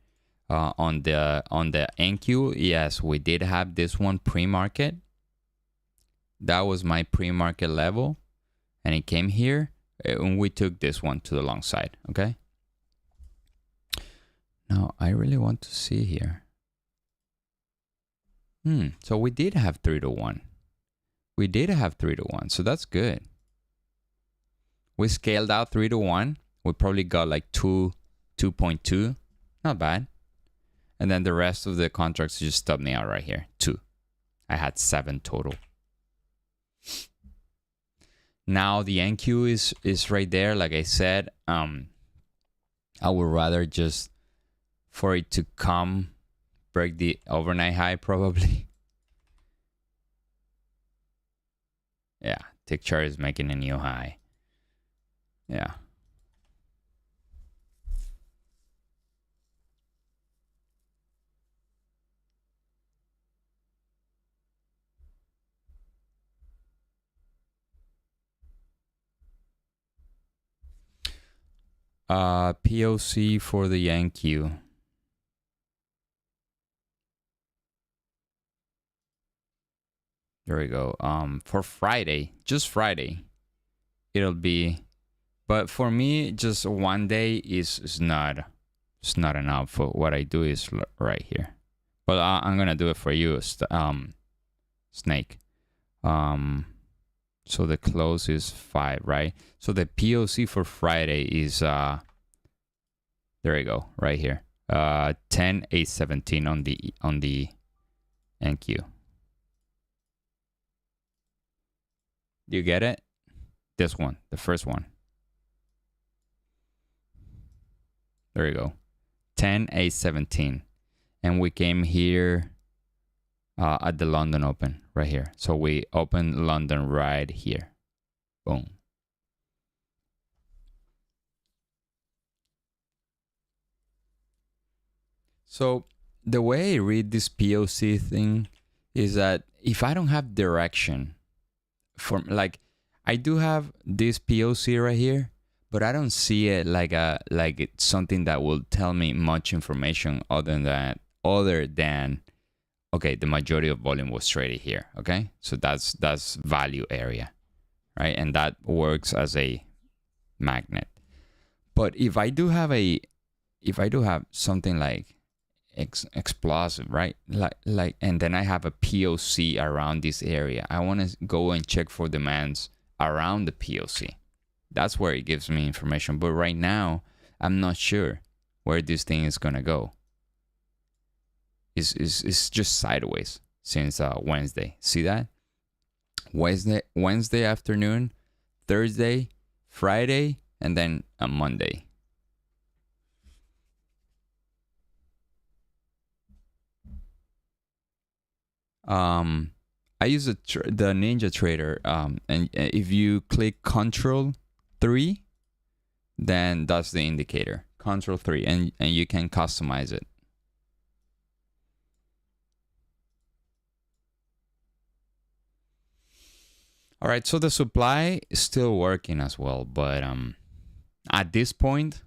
On the NQ, yes, we did have this one pre-market. That was my pre-market level, and it came here, and we took this one to the long side. Okay. Now I really want to see here. So we did have 3-to-1. We did have 3-to-1, so that's good. We scaled out 3-to-1. We probably got like 2.2. Not bad. And then the rest of the contracts just stubbed me out right here. 2. I had 7 total. Now the NQ is right there. Like I said, I would rather just for it to come, break the overnight high probably. Yeah, tick chart is making a new high. Yeah. POC for the NQ. There we go. For Friday, just Friday, it'll be. But for me, just one day is not enough. For what I do is right here. But I'm gonna do it for you, Snake. So the close is 5, right? So the POC for Friday is there we go, right here. 10-8-17 on the NQ. Do you get it? This one, the first one. There you go. 10-8-17. And we came here at the London Open right here. So we opened London right here. Boom. So the way I read this POC thing is that if I don't have direction, from like I do have this POC right here, but I don't see it like it's something that will tell me much information other than okay, the majority of volume was traded here. Okay, so that's value area, right? And that works as a magnet. But if I do have something like explosive, right? Like, and then I have a POC around this area. I want to go and check for demands around the POC. That's where it gives me information. But right now, I'm not sure where this thing is gonna go. It's just sideways since Wednesday. See that? Wednesday afternoon, Thursday, Friday, and then a Monday. I use the Ninja Trader, and if you click Control 3, then that's the indicator. Control 3, and you can customize it. All right, so the supply is still working as well, but at this point,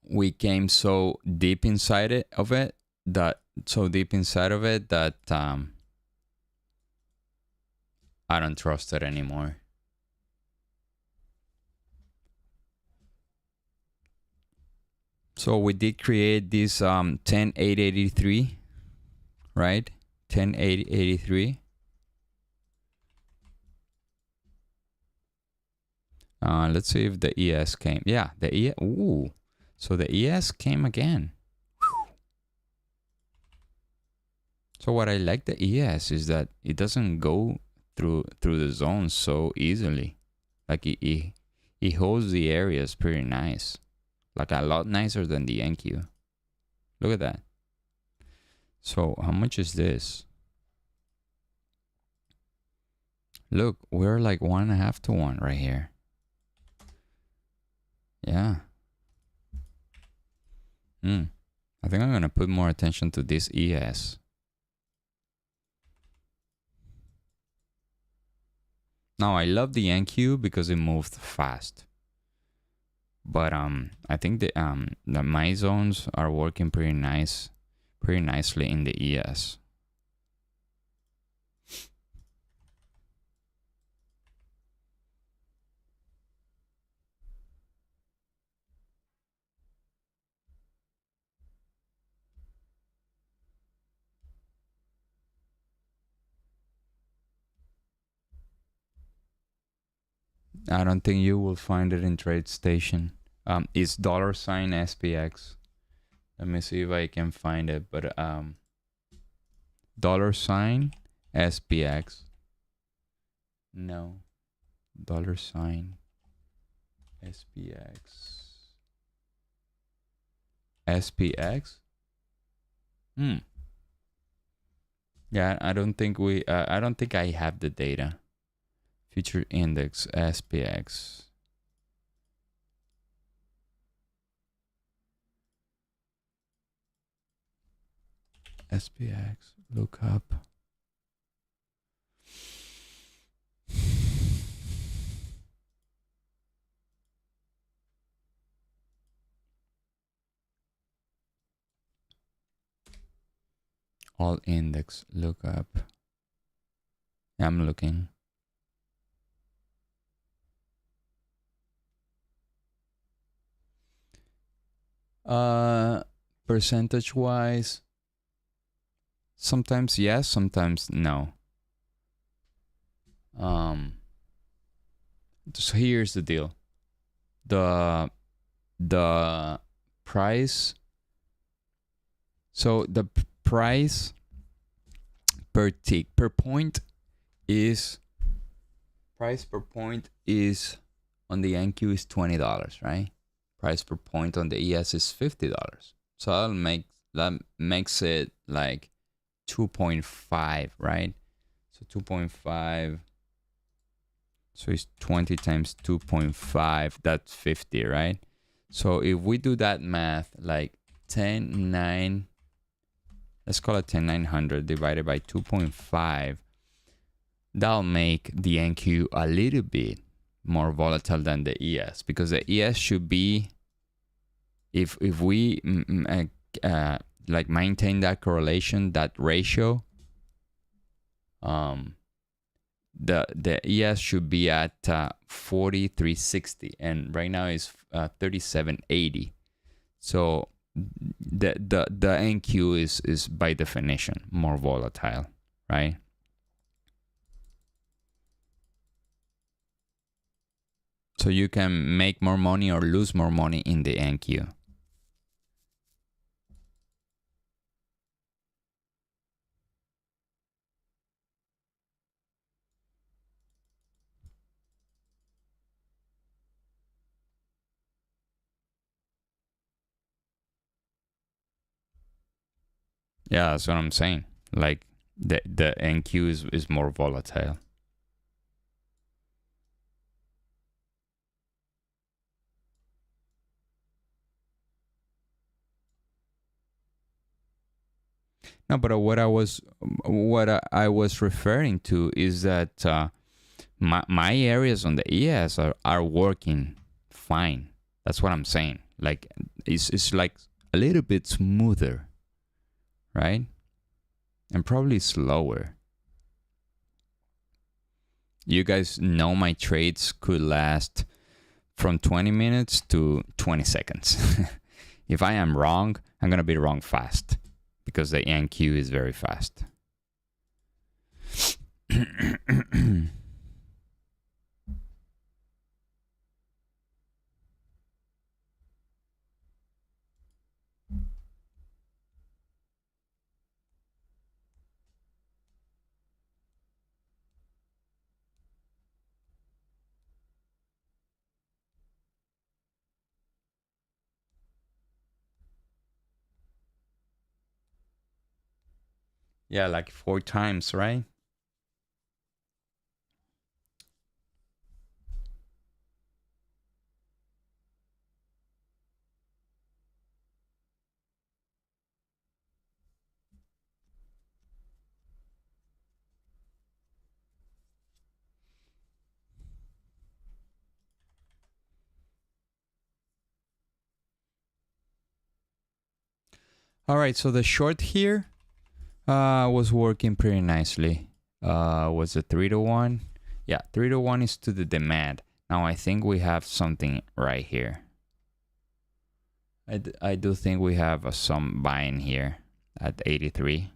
we came so deep inside of it that I don't trust it anymore. So we did create this 10-8-83, right? 10-8-83. Let's see if the ES came. Yeah, the ES. Ooh, so the ES came again. Whew. So what I like the ES is that it doesn't go through the zones so easily. Like it holds the areas pretty nice. Like a lot nicer than the NQ. Look at that. So how much is this? Look, we're like 1.5 to 1 right here. Yeah. I think I'm gonna put more attention to this ES. Now I love the NQ because it moved fast. But I think the my zones are working pretty nicely in the ES. I don't think you will find it in TradeStation. It's $SPX. Let me see if I can find it. But $SPX. No. $SPX. SPX? Yeah, I don't think I have the data. Future index SPX. SPX, look up. All index, look up. I'm looking. Percentage wise, sometimes yes, sometimes no. So here's the deal. The price. So the price per tick per point is price per point is on the NQ is $20, right? Price per point on the ES is $50. So that makes it like 2.5, right? So 2.5. So it's 20 times 2.5. That's 50, right? So if we do that math, like 10,900, let's call it 10,900 divided by 2.5, that'll make the NQ a little bit more volatile than the ES, because the ES should be, if we like maintain that correlation, that ratio, the ES should be at 4360, and right now is 3780. So the NQ is by definition more volatile, right? So you can make more money or lose more money in the NQ. Yeah, that's what I'm saying. Like the NQ is more volatile. No, but what I was referring to is that my areas on the ES are working fine. That's what I'm saying. Like it's like a little bit smoother, right? And probably slower. You guys know my trades could last from 20 minutes to 20 seconds. If I am wrong, I'm going to be wrong fast because the NQ is very fast. Yeah, like 4 times, right? All right, so the short here was working pretty nicely. Was a 3-to-1. Yeah, 3-to-1 is to the demand. Now I think we have something right here. I do think we have some buying here at 83.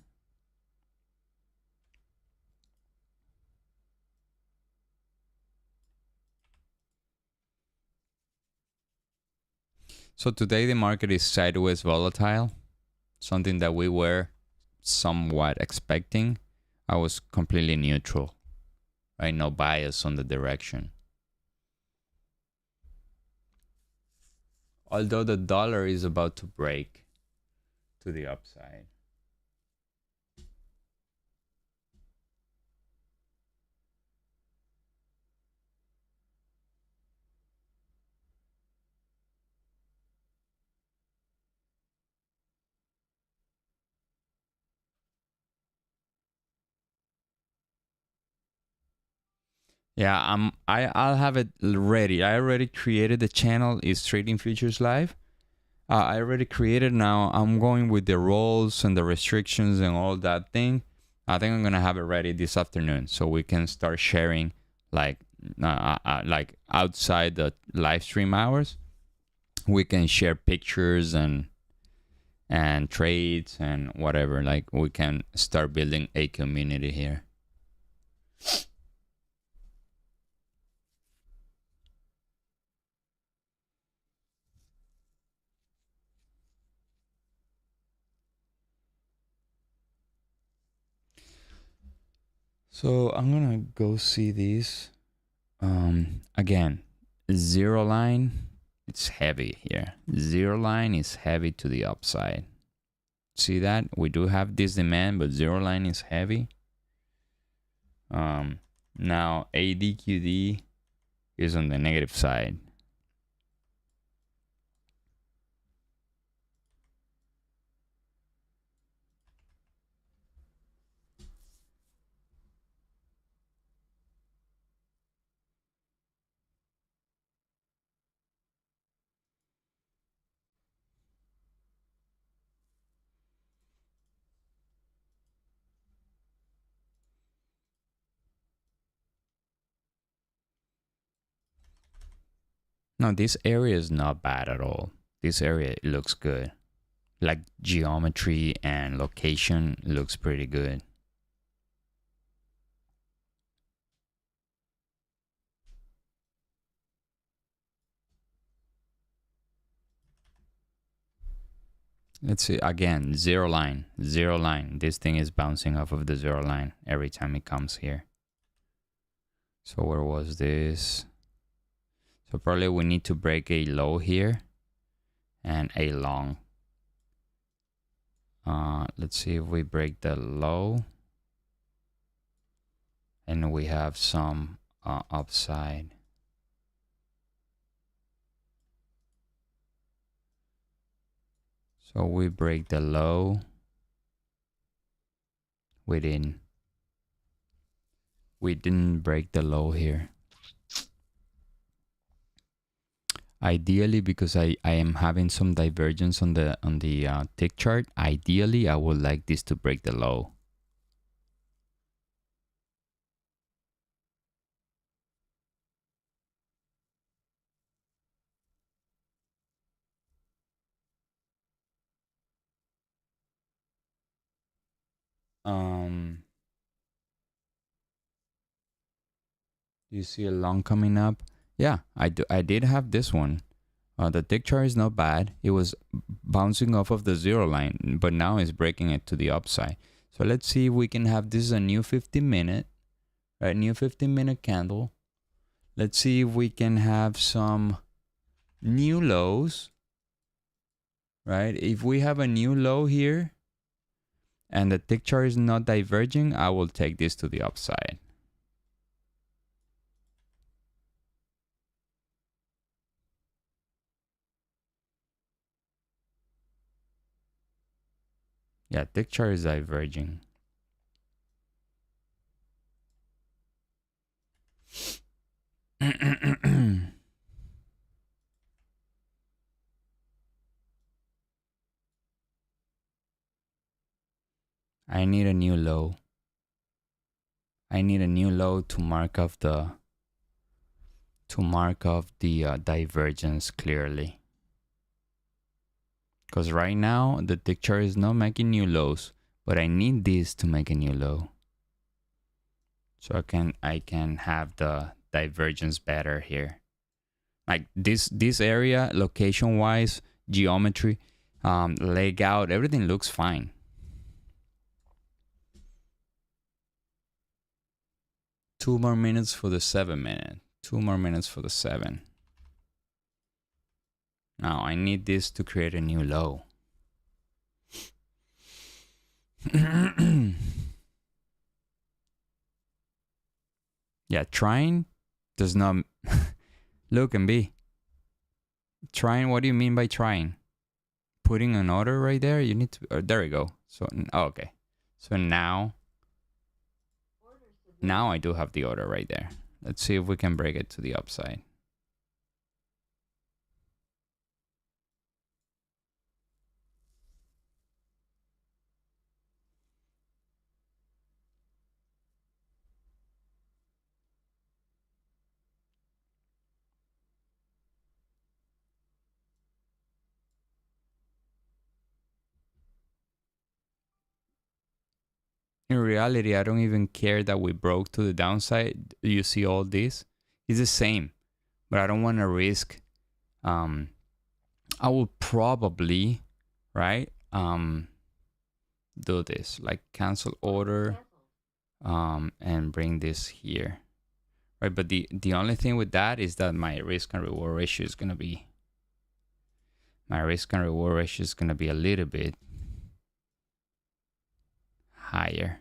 So today the market is sideways volatile, something that we were somewhat expecting. I was completely neutral, right? No bias on the direction. Although the dollar is about to break to the upside. Yeah, I'll have it ready. I already created the channel. Is Trading Futures Live. I already created. Now I'm going with the roles and the restrictions and all that thing. I think I'm gonna have it ready this afternoon so we can start sharing like outside the live stream hours. We can share pictures and trades and whatever. Like we can start building a community here. So I'm gonna go see these. Again, zero line, it's heavy here. Zero line is heavy to the upside. See that? We do have this demand, but zero line is heavy. Now ADQD is on the negative side. Now this area is not bad at all. This area looks good. Like geometry and location looks pretty good. Let's see, again, zero line, zero line. This thing is bouncing off of the zero line every time it comes here. So where was this? So probably we need to break a low here and a long. Let's see if we break the low. And we have some upside. So we break the low. We didn't break the low here. Ideally, because I am having some divergence on the tick chart, ideally I would like this to break the low. You see a long coming up? Yeah, I did have this one. The tick chart is not bad. It was bouncing off of the zero line, but now it's breaking it to the upside. So let's see if we can have this a new 15-minute, right? New 15-minute candle. Let's see if we can have some new lows, right? If we have a new low here and the tick chart is not diverging, I will take this to the upside. Yeah, tick chart is diverging. I need a new low. I need a new low to mark off the divergence clearly. Because right now the tick chart is not making new lows, but I need this to make a new low. So I can have the divergence better here. Like this area, location wise, geometry, layout, everything looks fine. Two more minutes for the 7 minute. 2 more minutes for the 7. Now I need this to create a new low. Yeah, trying does not look and be. Trying, what do you mean by trying? Putting an order right there? You need to, there we go. So, oh, okay. So now I do have the order right there. Let's see if we can break it to the upside. In reality, I don't even care that we broke to the downside. You see all this? It's the same, but I don't want to risk. I will probably, right, do this, like cancel order, and bring this here, right? But the only thing with that is that my risk and reward ratio is gonna be, a little bit higher.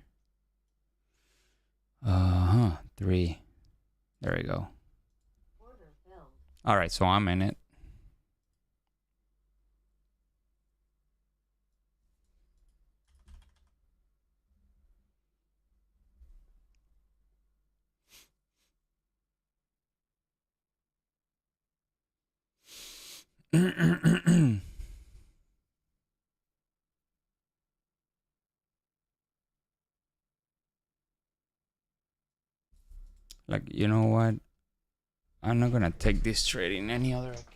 3. There we go. All right, so I'm in it. Like, you know what? I'm not gonna take this trade in any other account.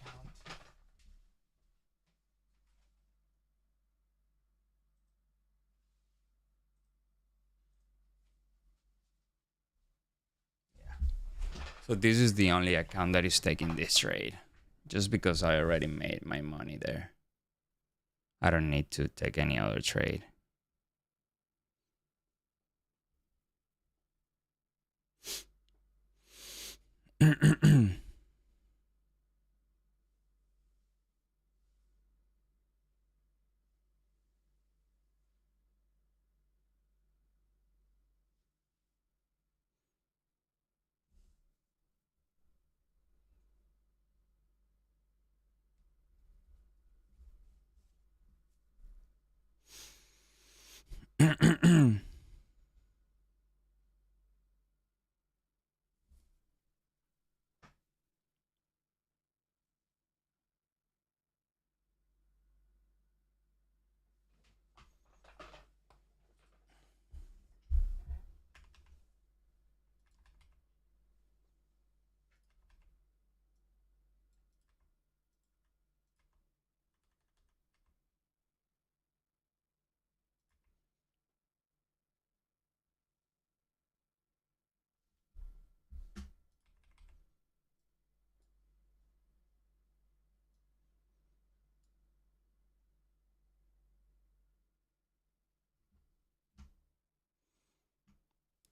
So this is the only account that is taking this trade, just because I already made my money there. I don't need to take any other trade.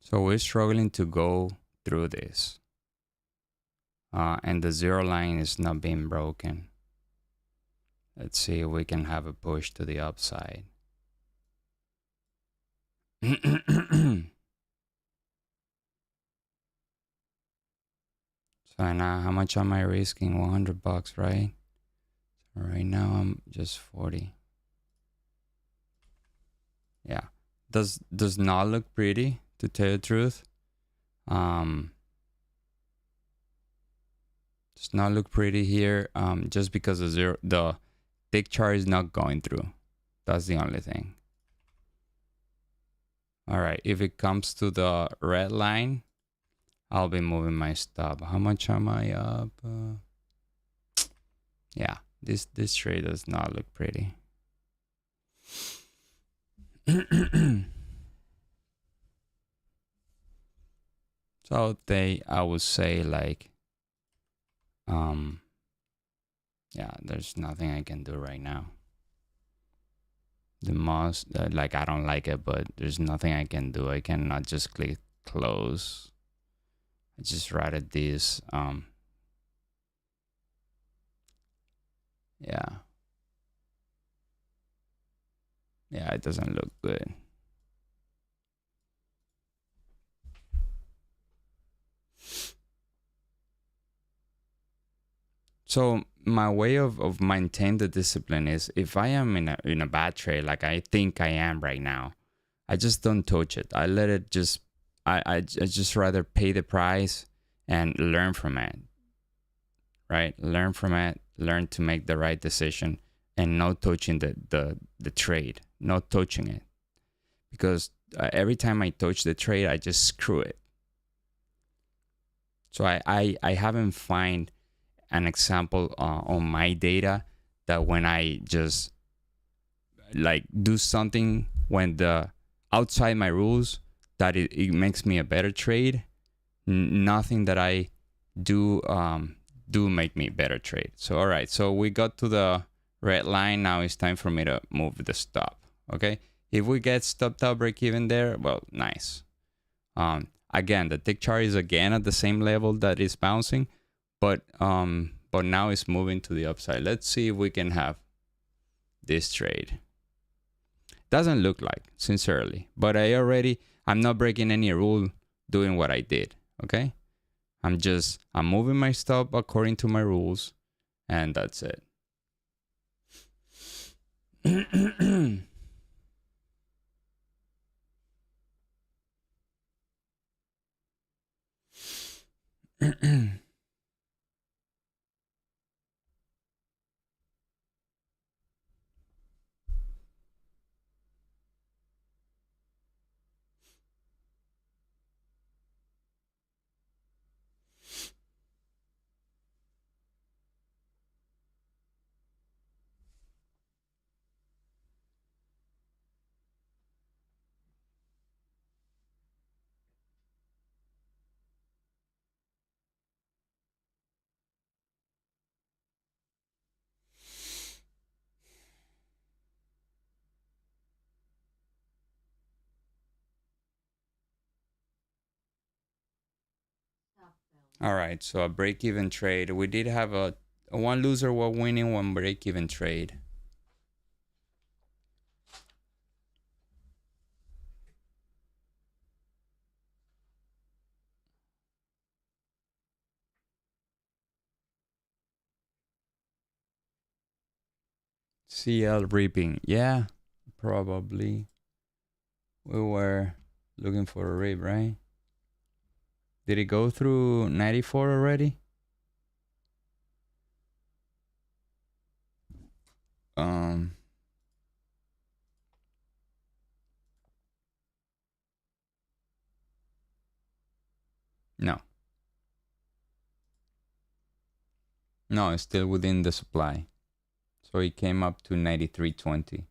So we're struggling to go through this. And the 0 line is not being broken. Let's see if we can have a push to the upside. So now, how much am I risking? $100, right? So right now I'm just 40. Yeah, does not look pretty, to tell you the truth. Does not look pretty here. Just because the tick chart is not going through. That's the only thing. All right, if it comes to the red line, I'll be moving my stop. How much am I up? Yeah, this trade does not look pretty. So I would say like, yeah, there's nothing I can do right now. The most, like, I don't like it, but there's nothing I can do. I cannot just click close. I just rather this, yeah. Yeah, it doesn't look good. So my way of maintain the discipline is, if I am in a bad trade, like I think I am right now, I just don't touch it. I let it just, I just rather pay the price and learn from it, right? Learn from it, learn to make the right decision, and not touching the trade, not touching it. Because every time I touch the trade, I just screw it. So I haven't find an example on my data that when I just like do something when the outside my rules, that it makes me a better trade. Nothing that I do do make me better trade. So all right, so we got to the red line. Now it's time for me to move the stop. Okay, if we get stopped out break even there, well, nice. Again, the tick chart is again at the same level that is bouncing, but now it's moving to the upside. Let's see if we can have this trade. Doesn't look like, sincerely, but I'm not breaking any rule doing what I did. Okay, I'm moving my stop according to my rules, and that's it. All right, so a break-even trade. We did have a one loser while winning, one break-even trade. CL ripping. Yeah, probably. We were looking for a rip, right? Did it go through 94 already? No. No, it's still within the supply. So it came up to 93.20.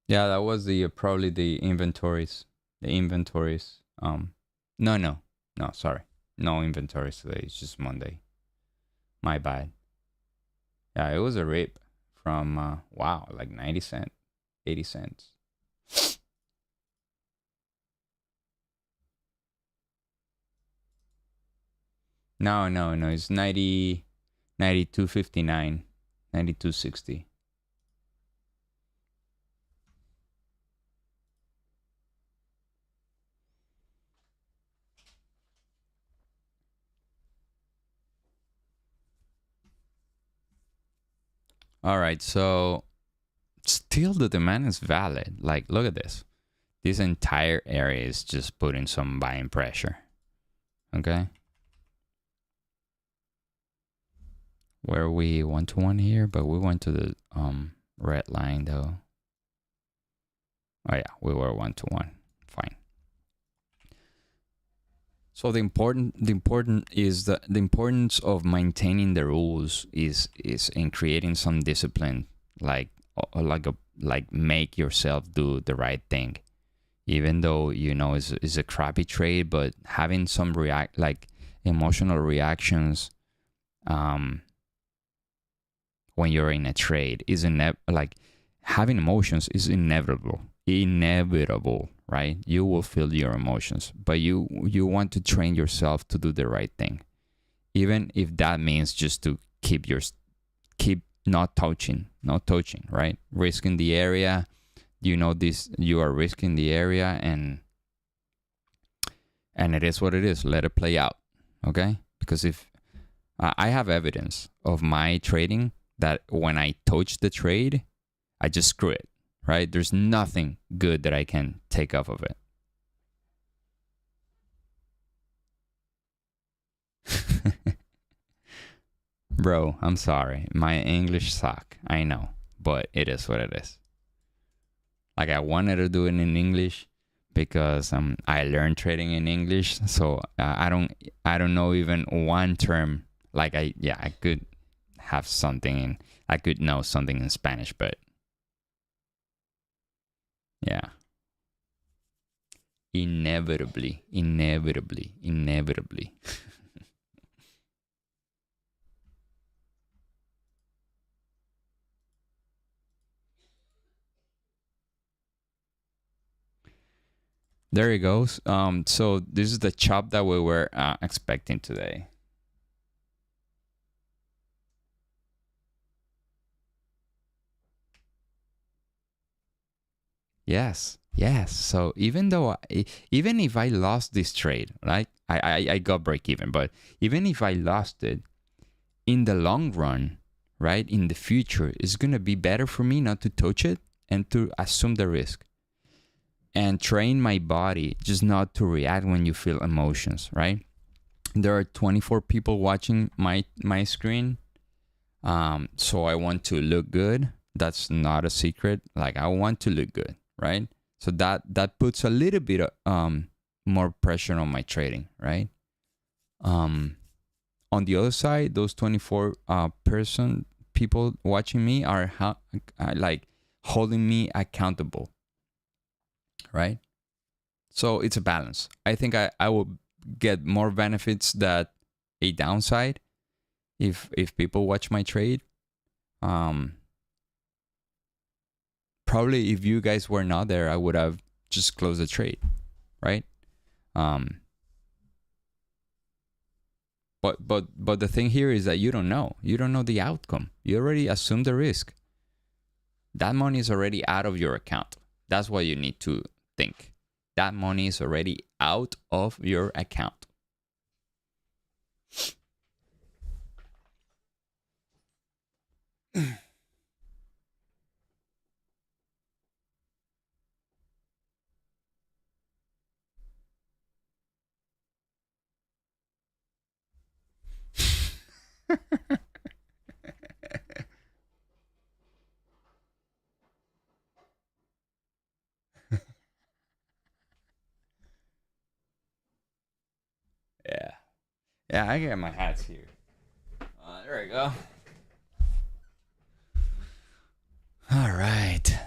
Yeah, that was the probably the inventories. The inventories. No, sorry. No inventories today. It's just Monday. My bad. Yeah, it was a rip from wow, like 90 cents, 80 cents. No, it's 92.59, 92.60. All right, so still the demand is valid. Like, look at this. This entire area is just putting some buying pressure. Okay. Where we 1-to-1 here, but we went to the red line though. Oh yeah, we were 1-to-1. Fine. So the importance of maintaining the rules is in creating some discipline, like make yourself do the right thing, even though it's a crappy trade, but having some emotional reactions when you're in a trade is having emotions is inevitable, right? You will feel your emotions, but you want to train yourself to do the right thing, even if that means just to keep not touching, right? Risking the area, you are risking the area, and it is what it is. Let it play out, okay? Because if I have evidence of my trading that when I touch the trade, I just screw it, right? There's nothing good that I can take off of it. Bro, I'm sorry. My English suck. I know, but it is what it is. Like, I wanted to do it in English because I learned trading in English, so I don't know even one term. Like, I could have something I could know something in Spanish, but yeah. Inevitably. There it goes. So this is the chop that we were expecting today. Yes. So even if I lost this trade, right? I got break even, but even if I lost it, in the long run, right? In the future, it's gonna be better for me not to touch it and to assume the risk. And train my body just not to react when you feel emotions, right? There are 24 people watching my screen. So I want to look good. That's not a secret. Like, I want to look good, right? So that puts a little bit of more pressure on my trading, right? On the other side, those 24 people watching me are like holding me accountable, right? So it's a balance. I think I will get more benefits than a downside if people watch my trade. Probably if you guys were not there, I would have just closed the trade, right? But the thing here is that you don't know the outcome. You already assumed the risk. That money is already out of your account. That's what you need to think. That money is already out of your account. Yeah, I get my hats here. There we go. All right.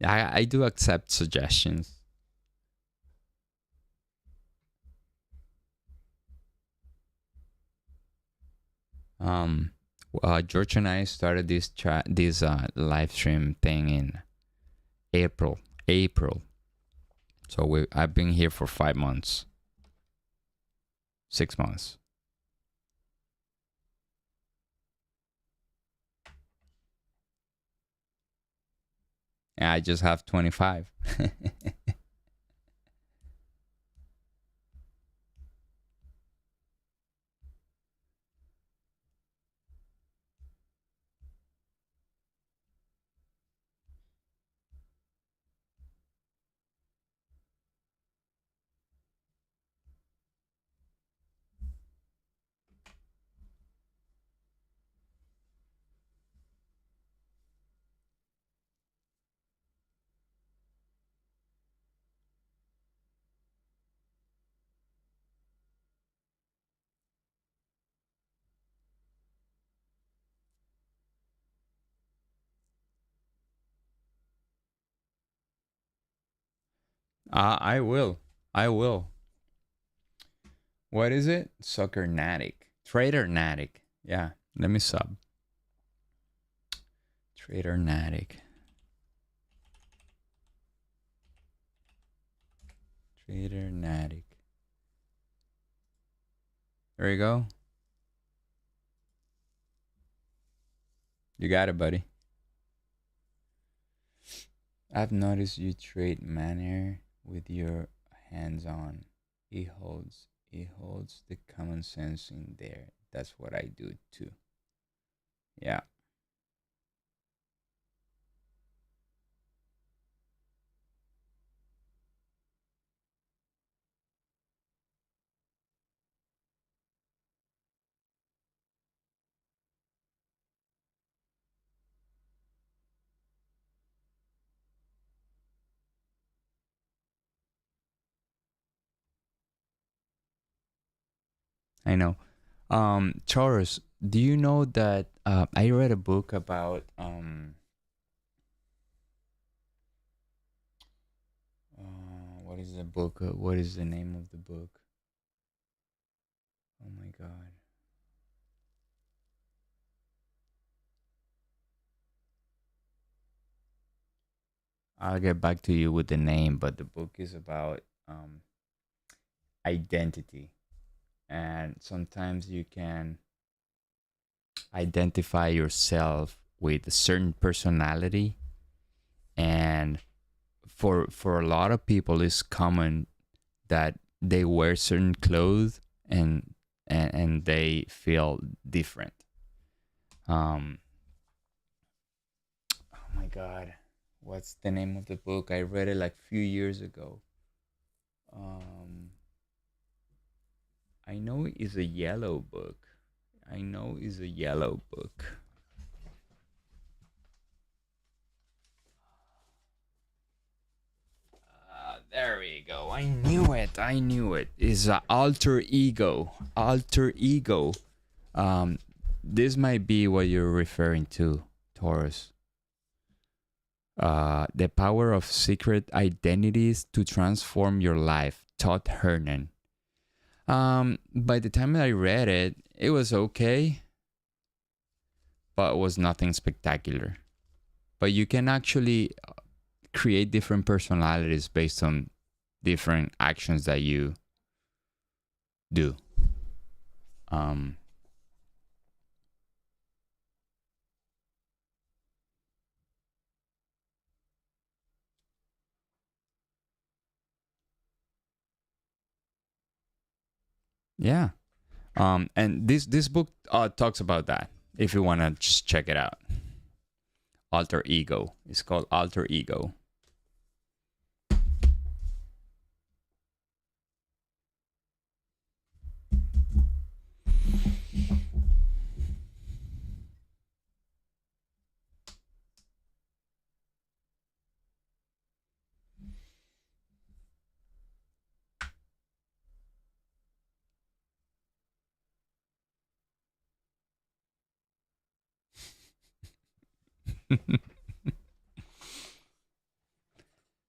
I do accept suggestions. George and I started this live stream thing in April. So I've been here for 5 months, 6 months. And I just have 25. I will. I will. What is it? Soccernatic. Tradernatic. Yeah. Let me sub. Tradernatic. Tradernatic. There you go. You got it, buddy. I've noticed you trade manner with your hands on. It holds the common sense in there. That's what I do too. Yeah, I know. Taurus, do you know that I read a book about what is the book? What is the name of the book? Oh my god. I'll get back to you with the name, but the book is about identity. And sometimes you can identify yourself with a certain personality, and for a lot of people it's common that they wear certain clothes and they feel different. um oh my god, what's the name of the book? I read it like a few years ago. um I know it's a yellow book. I know it's a yellow book. There we go. I knew it. I knew it. Is alter ego. Alter ego. Um, this might be what you're referring to, Taurus. The power of secret identities to transform your life. Todd Hernan. By the time I read it, it was okay, but it was nothing spectacular. But you can actually create different personalities based on different actions that you do. Um, yeah. And this book talks about that. If you wanna just check it out, Alter Ego. It's called Alter Ego.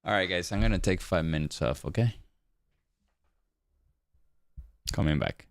All right, guys. I'm gonna take 5 minutes off. Okay, coming back.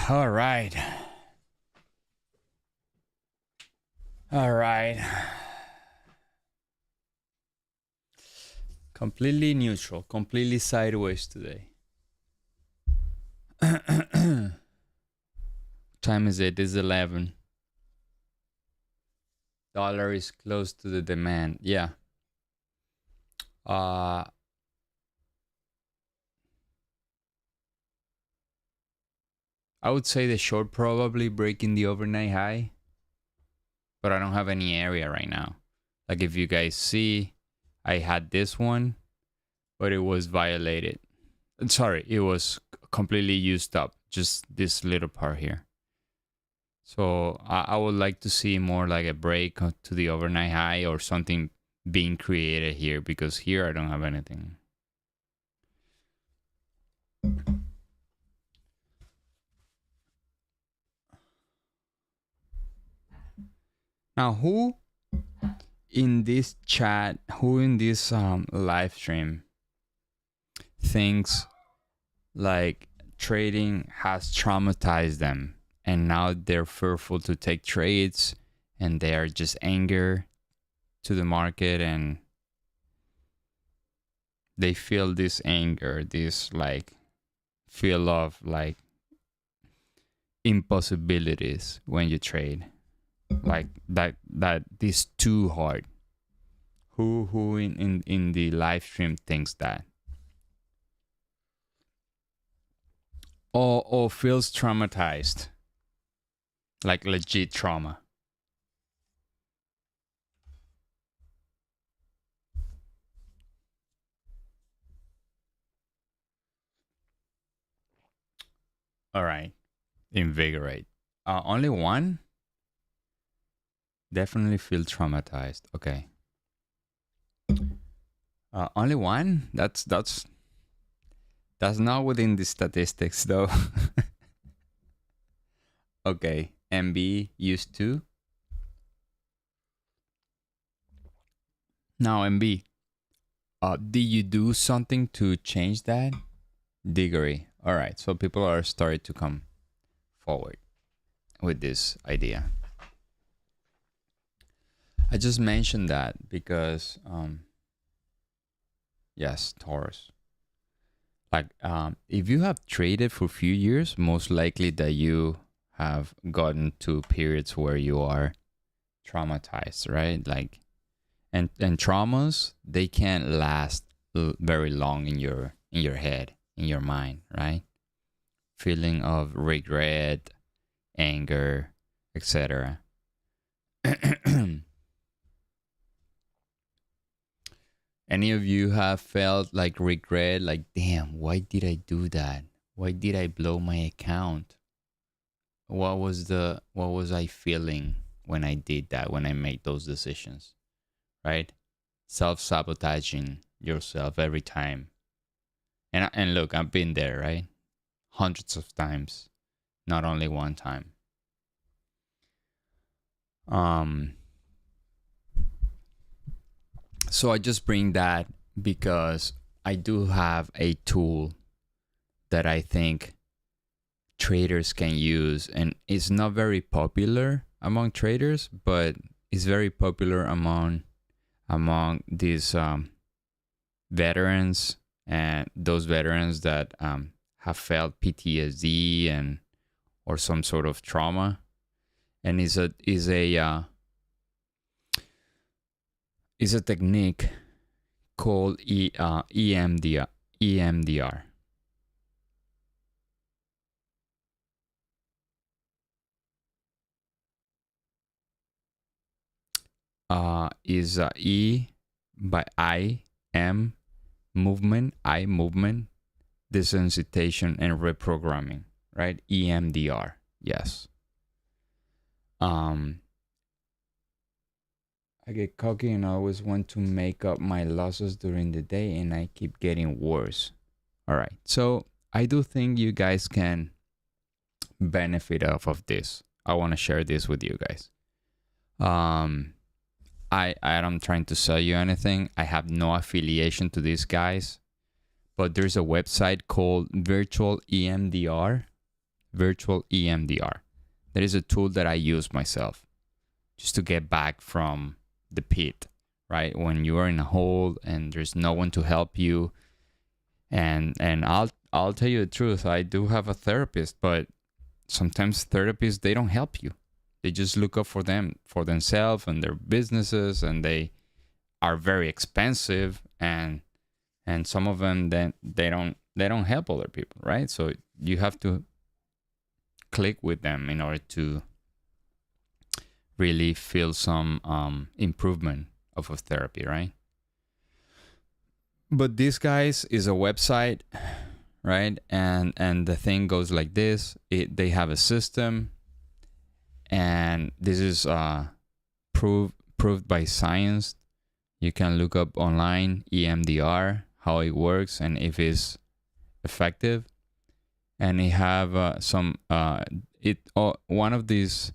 All right. All right. Completely neutral, completely sideways today. Time is it? It's 11. Dollar is close to the demand. Yeah. I would say the short probably breaking the overnight high, but I don't have any area right now. Like if you guys see, I had this one, but it was violated. Sorry, it was completely used up. Just this little part here. So I would like to see more like a break to the overnight high or something being created here, because here I don't have anything. Now, who in this chat, who in this live stream thinks like trading has traumatized them and now they're fearful to take trades and they are just anger to the market and they feel this anger, this like feel of like impossibilities when you trade, like that is too hard. Who in the live stream thinks that, or feels traumatized, like legit trauma? All right, invigorate. Only one? Definitely feel traumatized. Okay. Only one? That's not within the statistics though. Okay. MB used to. Now MB. Did you do something to change that? Diggory. All right. So people are starting to come forward with this idea. I just mentioned that because yes, Taurus. Like if you have traded for a few years, most likely that you have gotten to periods where you are traumatized, right? Like and traumas, they can't last very long in your head, in your mind, right? Feeling of regret, anger, etc. Any of you have felt like regret, like, damn, why did I do that? Why did I blow my account? What was I feeling when I did that, when I made those decisions, right? Self-sabotaging yourself every time. And look, I've been there, right? Hundreds of times, not only one time. So I just bring that because I do have a tool that I think traders can use, and it's not very popular among traders, but it's very popular among these veterans, and those veterans that have felt PTSD and or some sort of trauma, and is a technique called EMDR. EMDR. Is E by I, M, movement, I movement, desensitization and reprogramming, right? EMDR. Yes. I get cocky and I always want to make up my losses during the day and I keep getting worse. All right. So I do think you guys can benefit off of this. I want to share this with you guys. I am trying to sell you anything. I have no affiliation to these guys, but there's a website called Virtual EMDR, virtual EMDR. That is a tool that I use myself just to get back from the pit, right? When you are in a hole and there's no one to help you. And I'll tell you the truth, I do have a therapist, but sometimes therapists, they don't help you. They just look up for themselves and their businesses, and they are very expensive, and some of them then they don't help other people, right? So you have to click with them in order to really feel some improvement of a therapy, right? But this, guys, is a website, right? And the thing goes like this. They have a system, and this is proved by science. You can look up online EMDR, how it works, and if it's effective. And they have one of these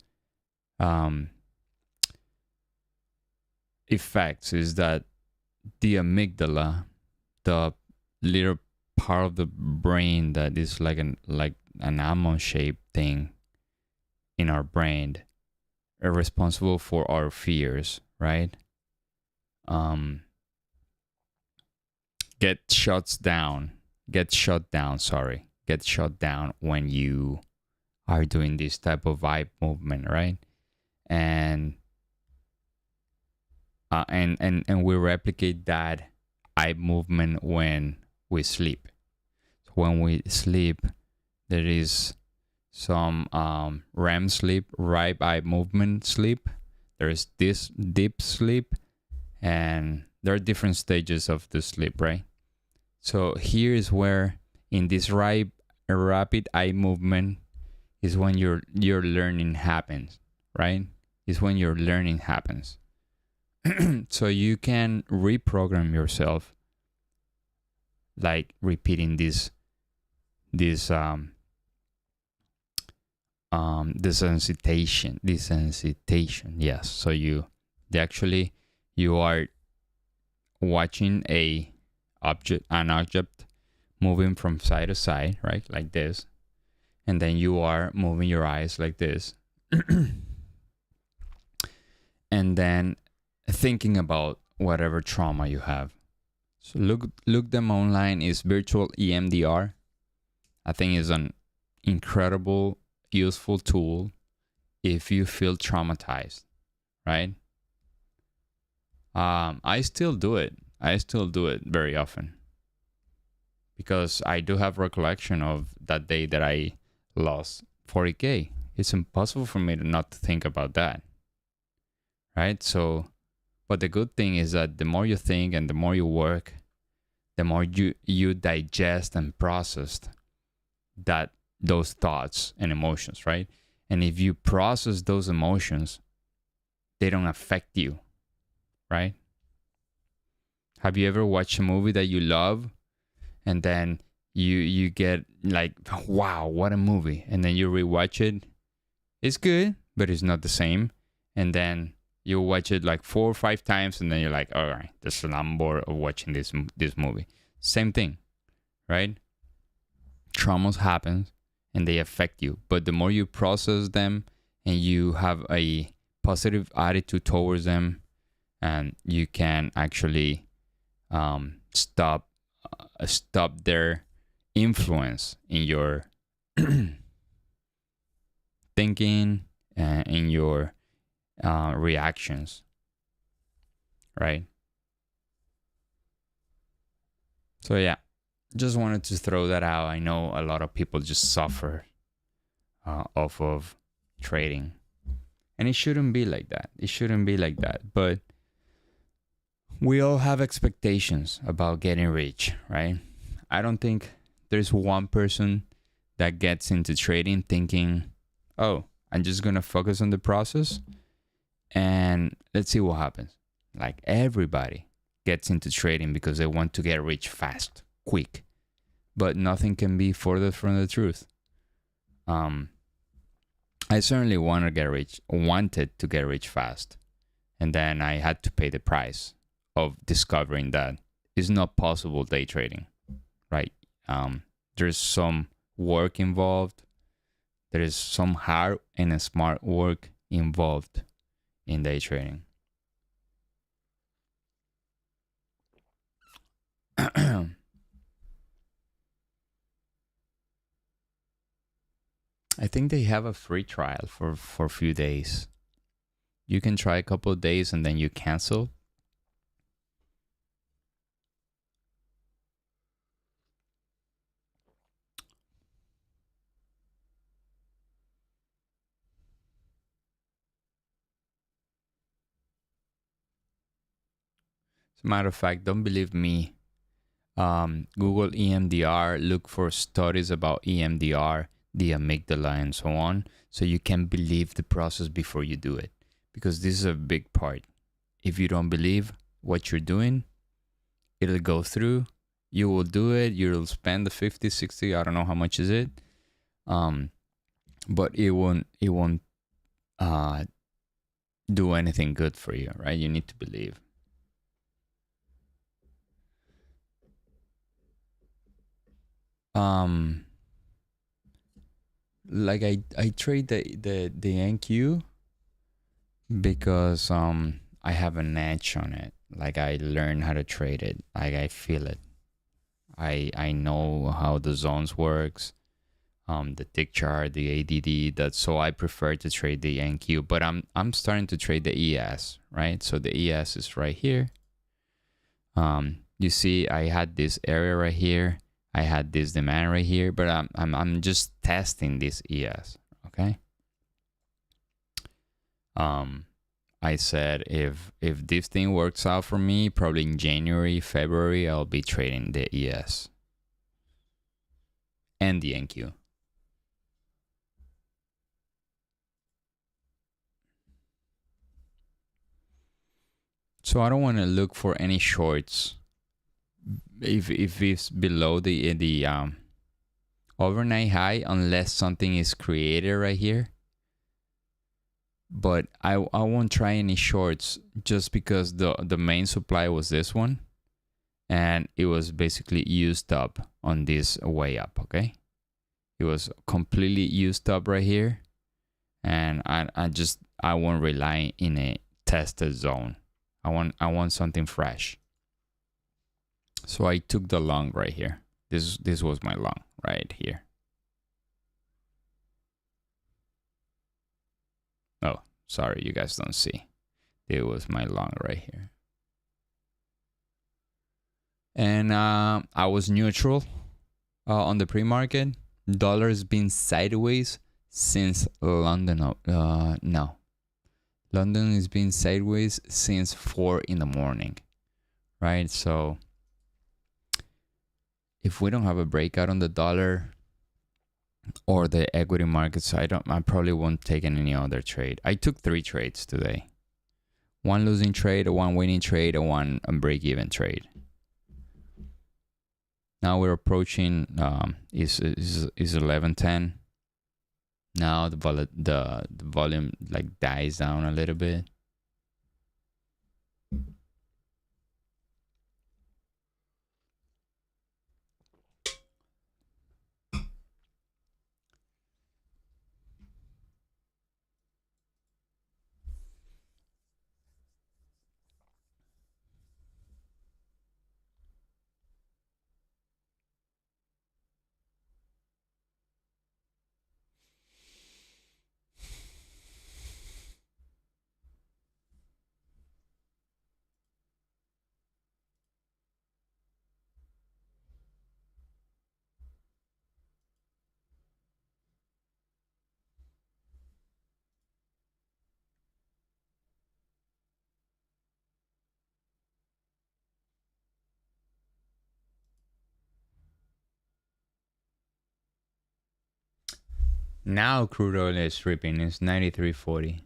effects is that the amygdala, the little part of the brain that is like an almond-shaped thing in our brain, are responsible for our fears, right? Get shut down when you are doing this type of eye movement, right? And we replicate that eye movement when we sleep. So when we sleep, there is some REM sleep, right eye movement sleep. There's this deep sleep, and there are different stages of the sleep, right? So here is where, in this rapid eye movement, is when your learning happens, right? Is when your learning happens. So you can reprogram yourself, like repeating this desensitization. Yes. So you are watching an object moving from side to side, right? Like this. And then you are moving your eyes like this. And then thinking about whatever trauma you have. So look them online. Is virtual EMDR. I think is an incredible, useful tool if you feel traumatized, right? I still do it very often, because I do have recollection of that day that I lost 40K. It's impossible for me to not think about that, right? So, but the good thing is that the more you think and the more you work, the more you digest and process those thoughts and emotions, right? And if you process those emotions, they don't affect you, right? Have you ever watched a movie that you love, and then you get like, wow, what a movie, and then you rewatch it? It's good, but it's not the same. And then you watch it like 4 or 5 times, and then you're like, all right, I'm bored of watching this movie. Same thing, right? Traumas happen and they affect you, but the more you process them and you have a positive attitude towards them, and you can actually stop their influence in your thinking and in your reactions, right? So yeah, just wanted to throw that out. I know a lot of people just suffer off of trading, and it shouldn't be like that. But we all have expectations about getting rich, right? I don't think there's one person that gets into trading thinking, oh, I'm just going to focus on the process and let's see what happens. Like, everybody gets into trading because they want to get rich fast, quick. But nothing can be further from the truth. I certainly wanted to get rich fast. And then I had to pay the price of discovering that it's not possible day trading, right? There's some work involved. There is some hard and smart work involved in day trading. I think they have a free trial for a few days. You can try a couple of days and then you cancel. As a matter of fact, don't believe me. Google EMDR, look for studies about EMDR, the amygdala, and so on, so you can believe the process before you do it. Because this is a big part. If you don't believe what you're doing, it'll go through. You will do it. You'll spend the 50, 60, I don't know how much is it. But it won't do anything good for you, right? You need to believe. Like I trade the NQ because I have an edge on it. Like I learn how to trade it. Like I feel it. I know how the zones works. The tick chart, the ADD. That's so I prefer to trade the NQ. But I'm starting to trade the ES, right? So the ES is right here. You see, I had this area right here. I had this demand right here, but I'm just testing this ES, okay? I said if this thing works out for me, probably in January, February, I'll be trading the ES and the NQ. So I don't want to look for any shorts if it's below the overnight high, unless something is created right here. But I won't try any shorts just because the main supply was this one, and it was basically used up on this way up, okay? It was completely used up right here, and I won't rely in a tested zone. I want something fresh. So I took the long right here. This was my long right here. Oh, sorry, you guys don't see. It was my long right here. And I was neutral on the pre-market. Dollar's been sideways since London. No. London has been sideways since 4 in the morning, right? So if we don't have a breakout on the dollar or the equity markets, I probably won't take any other trade. I took 3 trades today. 1 losing trade, 1 winning trade, and 1 break-even trade. Now we're approaching is 11:10. Now the volume like dies down a little bit. Now crude oil is stripping. It's 93.40.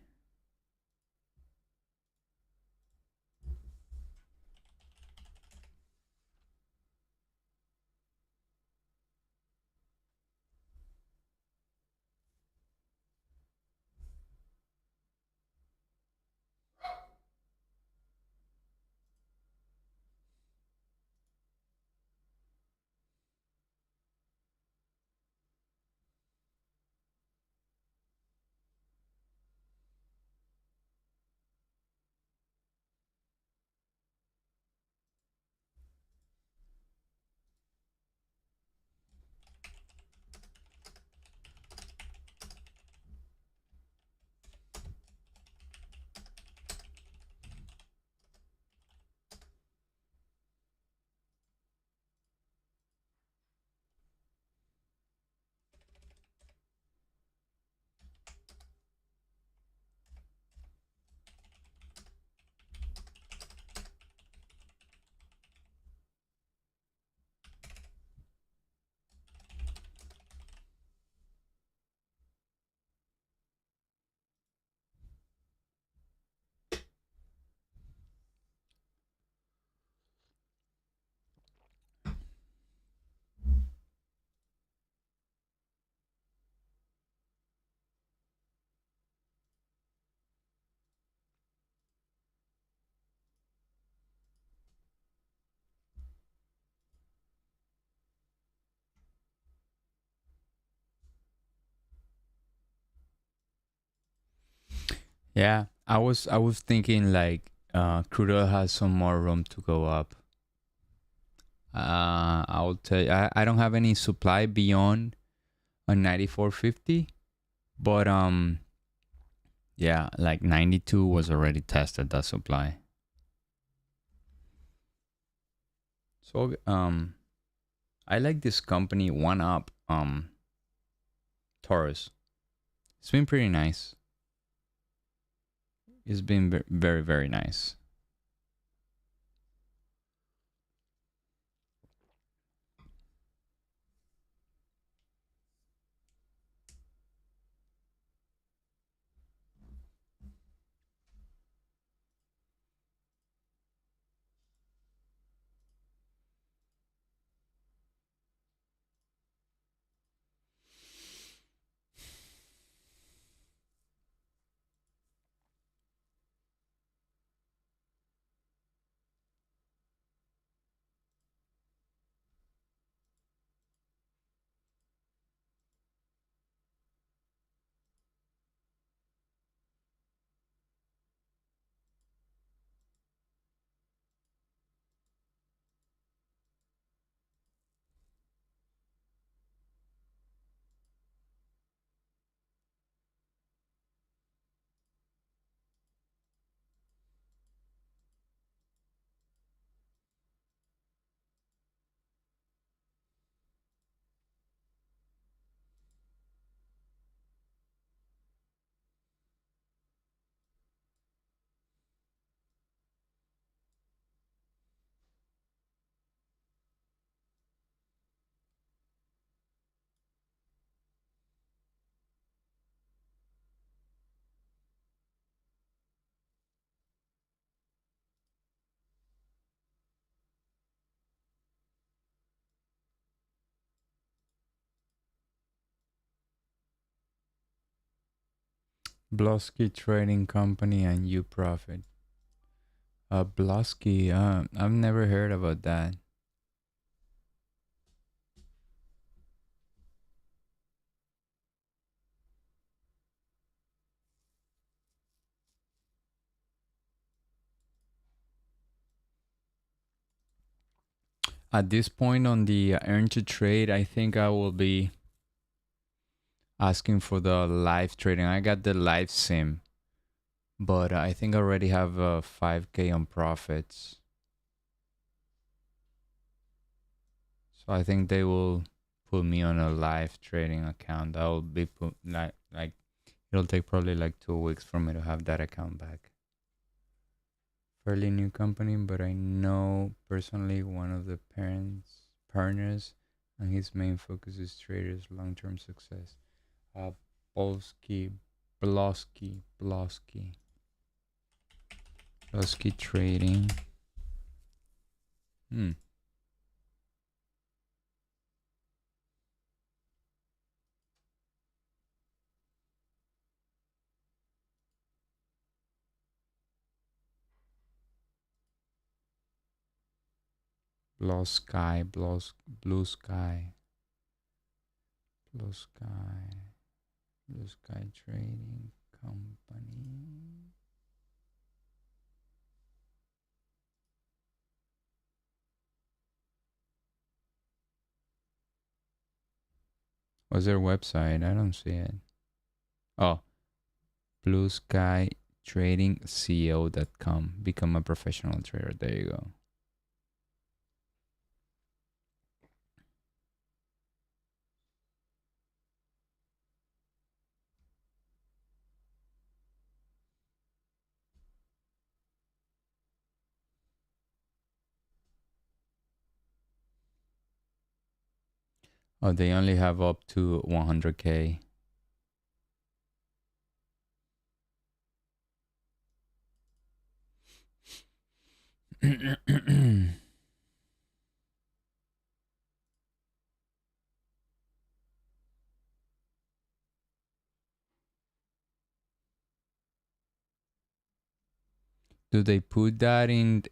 Yeah, I was thinking like crude oil has some more room to go up. I'll tell you, I don't have any supply beyond a 94.50, but yeah, like 92 was already tested that supply. So I like this company One Up Taurus. It's been pretty nice. It's been very very nice. Blosky Trading Company and You Profit. Blosky, I've never heard about that. At this point on the earn to trade, I think I will be asking for the live trading. I got the live sim, but I think I already have 5K on profits. So I think they will put me on a live trading account. That will be put like it'll take probably like 2 weeks for me to have that account back. Fairly new company, but I know personally one of the partners, and his main focus is traders' long-term success. Polsky, Blosky Trading. Blue Sky, Blue Sky, Blue Sky, Blue Sky Trading Company. What's their website? I don't see it. Oh, Blue Sky Trading CO.com. Become a professional trader. There you go. Oh, they only have up to 100K. Do they put that in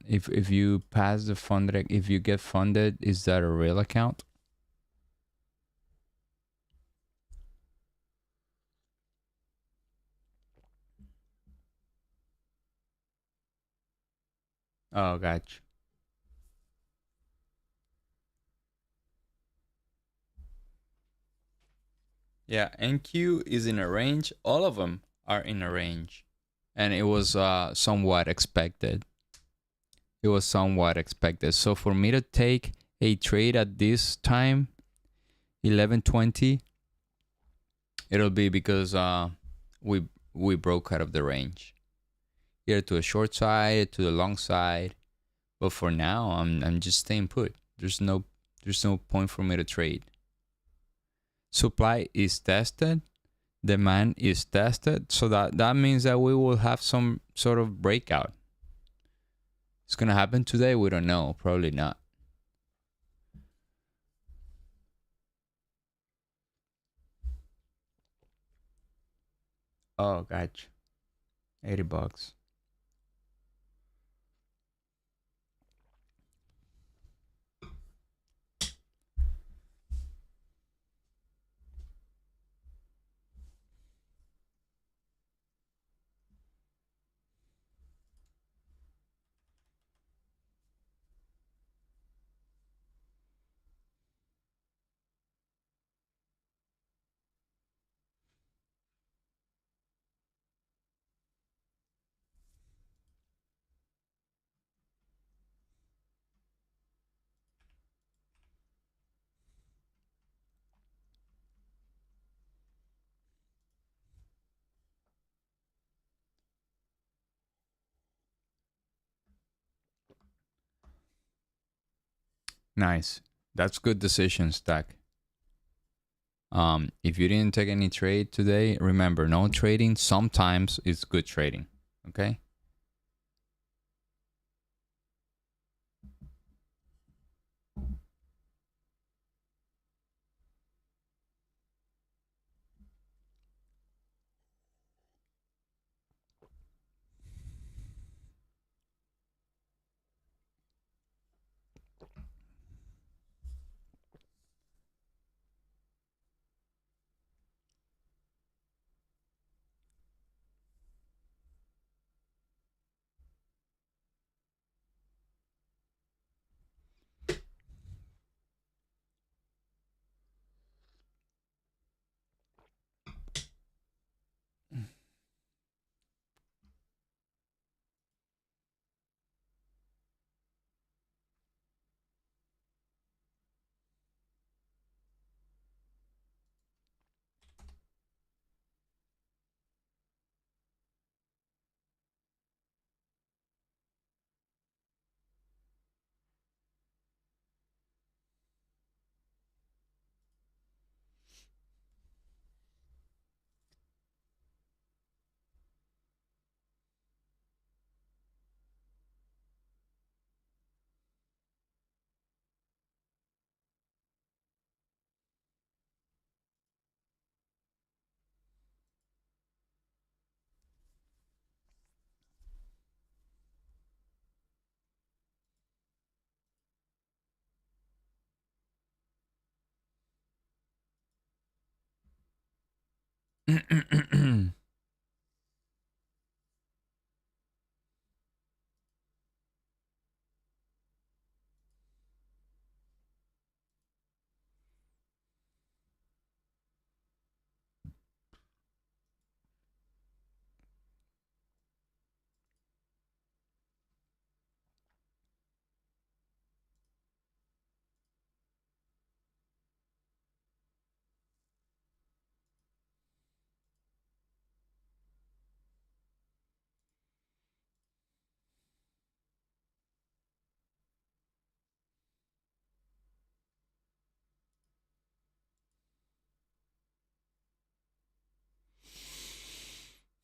if you pass the funded, if you get funded, is that a real account? Oh, gotcha. Yeah, NQ is in a range. All of them are in a range, and it was somewhat expected. It was somewhat expected. So for me to take a trade at this time, 11:20, it'll be because we we broke out of the range, either to a short side, to the long side. But for now, I'm just staying put. There's no point for me to trade. Supply is tested, demand is tested, so that means that we will have some sort of breakout. It's gonna happen today. We don't know. Probably not. Oh, gotcha. $80. Nice. That's good decision, Stack. If you didn't take any trade today, remember, no trading sometimes is good trading. Okay.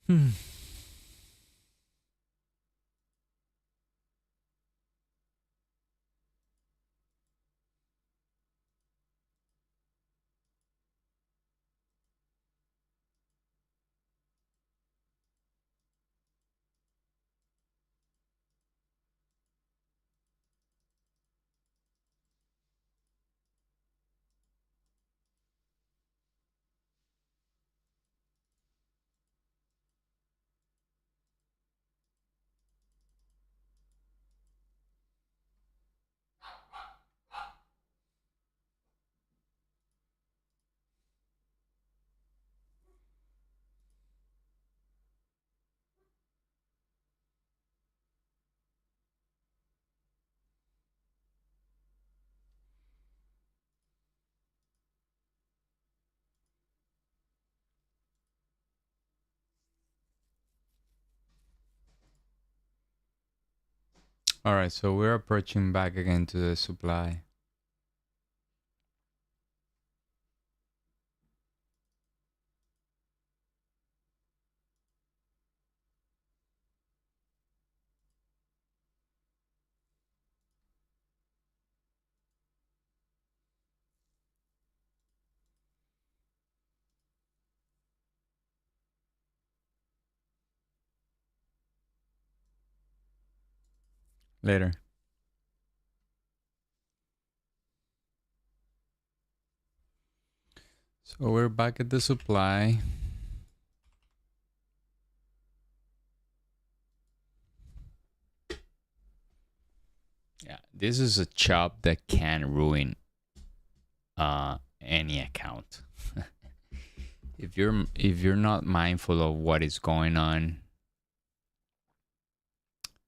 Hmm. All right, so we're approaching back again to the supply. Later. So we're back at the supply. Yeah, this is a chop that can ruin any account. if you're not mindful of what is going on,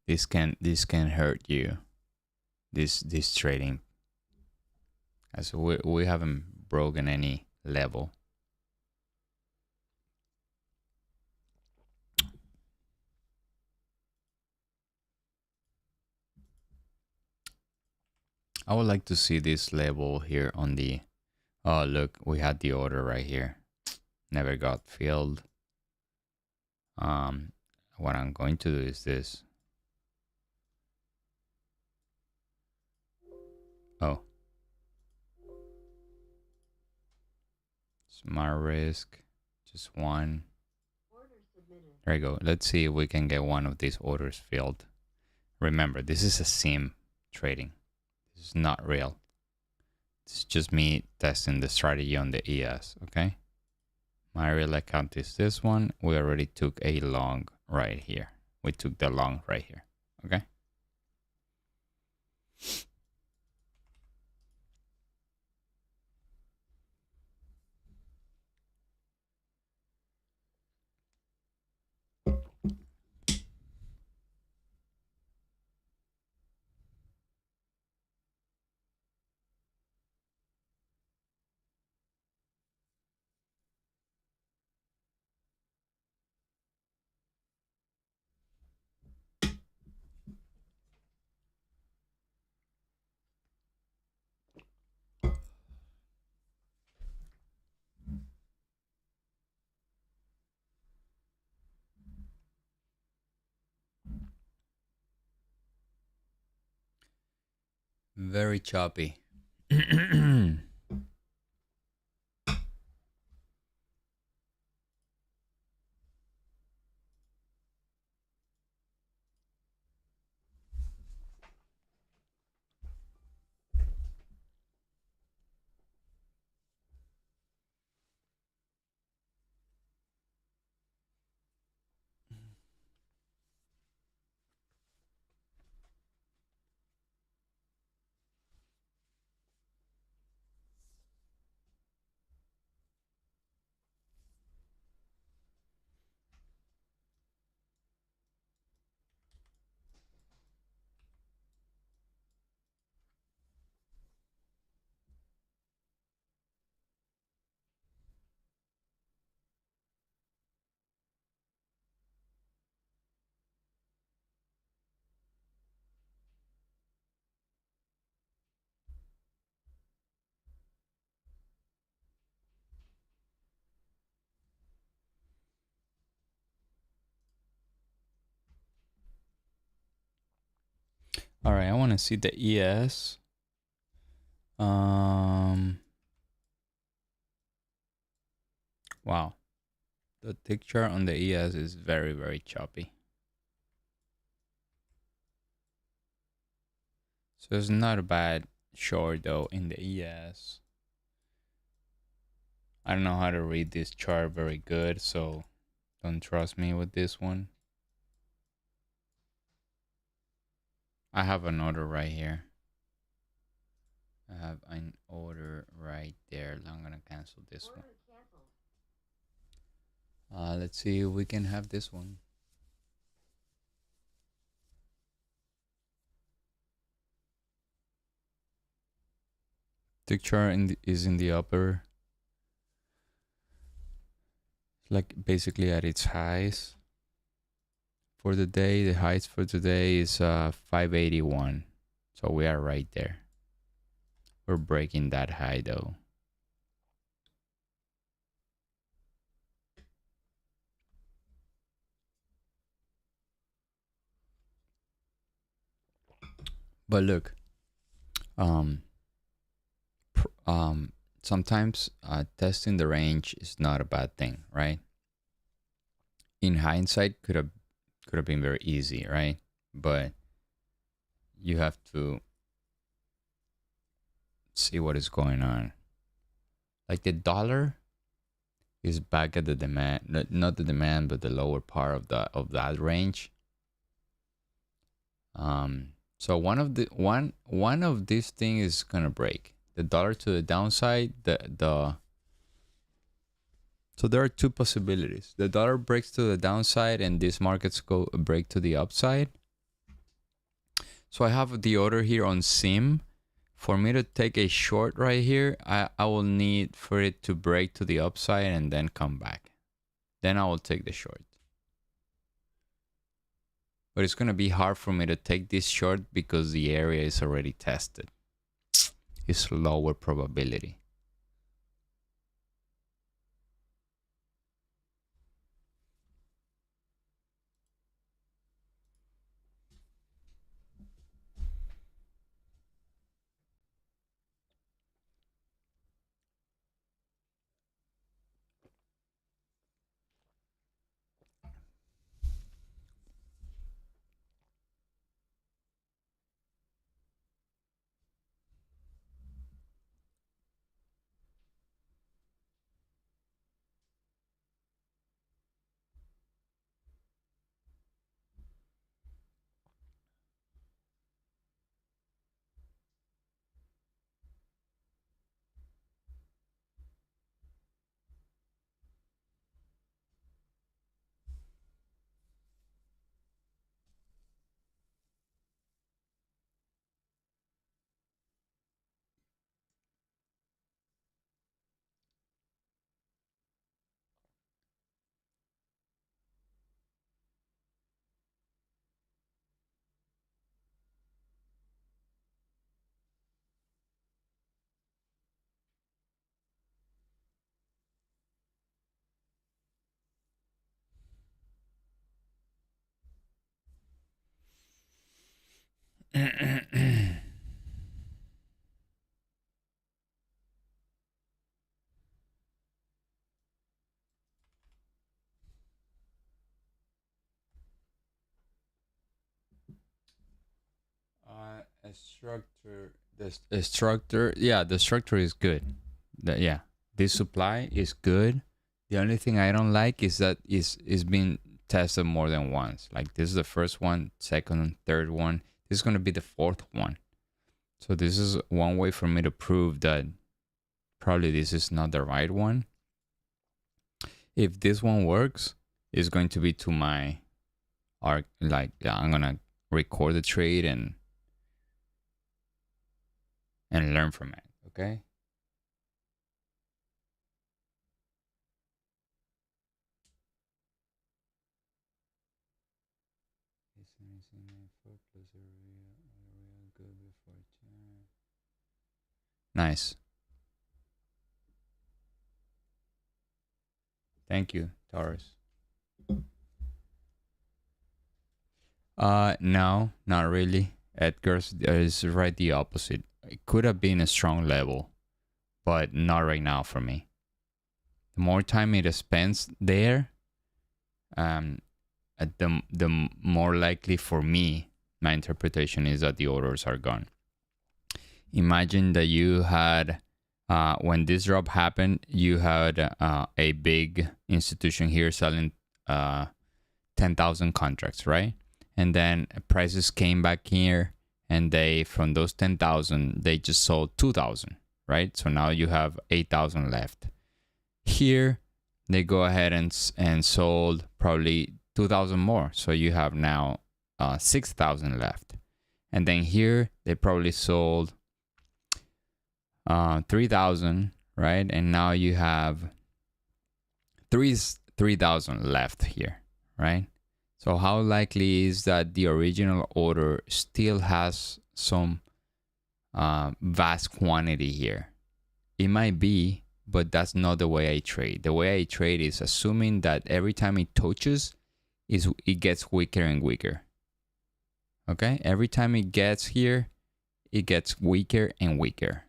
this can hurt you. This trading, as we haven't broken any level. I would like to see this level here on the. Oh, look, we had the order right here. Never got filled. What I'm going to do is this. Oh. Smart risk. Just one. There you go. Let's see if we can get one of these orders filled. Remember, this is a sim trading. This is not real. It's just me testing the strategy on the ES, okay? My real account is this one. We already took a long right here. We took the long right here, okay? Very choppy. All right, I want to see the ES. Wow. The tick chart on the ES is very, very choppy. So it's not a bad short though in the ES. I don't know how to read this chart very good, so don't trust me with this one. I have an order right here. I have an order right there. I'm gonna cancel this one. Let's see if we can have this one. Tick chart is in the upper, like basically at its highs. for the day. The highs for today is 581. So we are right there. We're breaking that high though. But look, sometimes testing the range is not a bad thing, right? In hindsight, could have been very easy, right? But you have to see what is going on. Like the dollar is back at the demand, not the demand, but the lower part of that range. So one of these things is gonna break. The dollar to the downside, so there are two possibilities. The dollar breaks to the downside and these markets break to the upside. So I have the order here on SIM. For me to take a short right here, I will need for it to break to the upside and then come back. Then I will take the short. But it's going to be hard for me to take this short because the area is already tested. It's lower probability. A structure. The structure. Yeah, the structure is good. Yeah, this supply is good. The only thing I don't like is that is being tested more than once. Like this is the first one, second, third one. This is gonna be the fourth one. So this is one way for me to prove that probably this is not the right one. If this one works, it's going to be to my arc. Like I'm gonna record the trade and learn from it. Okay. Nice. Thank you, Taurus. No, not really. Edgar's is right the opposite. It could have been a strong level, but not right now for me. The more time it spends there, the more likely for me, my interpretation is that the orders are gone. Imagine that you had, when this drop happened, you had a big institution here selling 10,000 contracts, right? And then prices came back here and they, from those 10,000, they just sold 2,000, right? So now you have 8,000 left. Here, they go ahead and sold probably 2,000 more. So you have now 6,000 left. And then here, they probably sold 3,000, right? And now you have 3,000 left here, right? So how likely is that the original order still has some vast quantity here? It might be, but that's not the way I trade. The way I trade is assuming that every time it touches, it gets weaker and weaker. Okay? Every time it gets here, it gets weaker and weaker.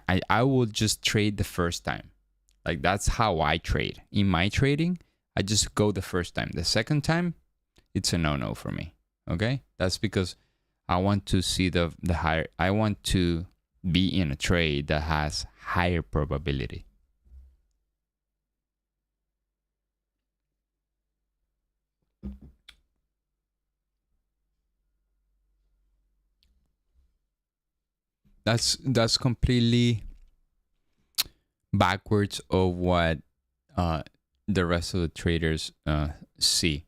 I will just trade the first time. Like, that's how I trade. In my trading, I just go the first time. The second time, it's a no-no for me. Okay? That's because I want to see the higher. I want to be in a trade that has higher probability. That's completely backwards of what the rest of the traders see.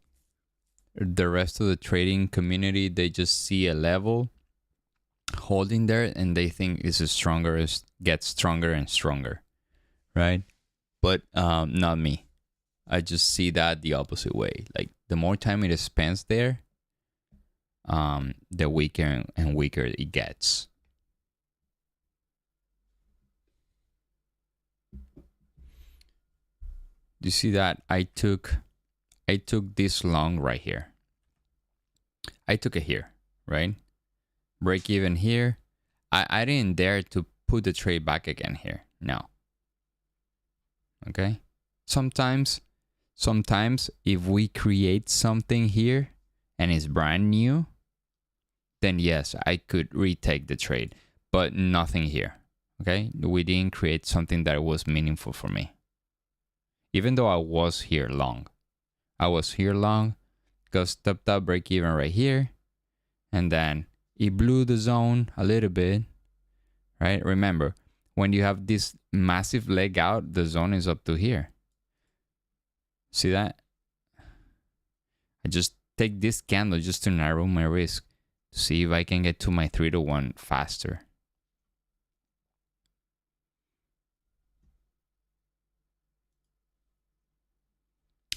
The rest of the trading community, they just see a level holding there and they think it's stronger, gets stronger and stronger, right? But not me. I just see that the opposite way. Like, the more time it spends there, the weaker and weaker it gets. You see that I took this long right here. I took it here, right? Break even here. I didn't dare to put the trade back again here. No. Okay? Sometimes if we create something here and it's brand new, then yes, I could retake the trade, but nothing here. Okay? We didn't create something that was meaningful for me. Even though I was here long. I was here long, got stepped up, break even right here, and then it blew the zone a little bit, right? Remember, when you have this massive leg out, the zone is up to here. See that? I just take this candle just to narrow my risk to see if I can get to my 3-to-1 faster.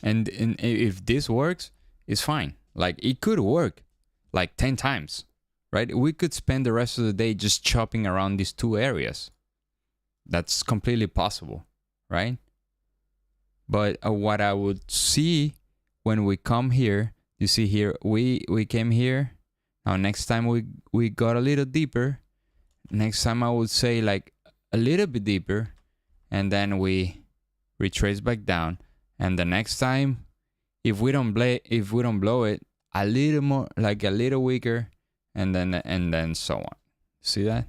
And if this works, it's fine. Like, it could work like 10 times, right? We could spend the rest of the day just chopping around these two areas. That's completely possible, right? But what I would see when we come here, you see here, we came here. Now next time we got a little deeper. Next time I would say like a little bit deeper, and then we retrace back down. And the next time, if we don't blow it, a little more, like a little weaker, and then so on. See that?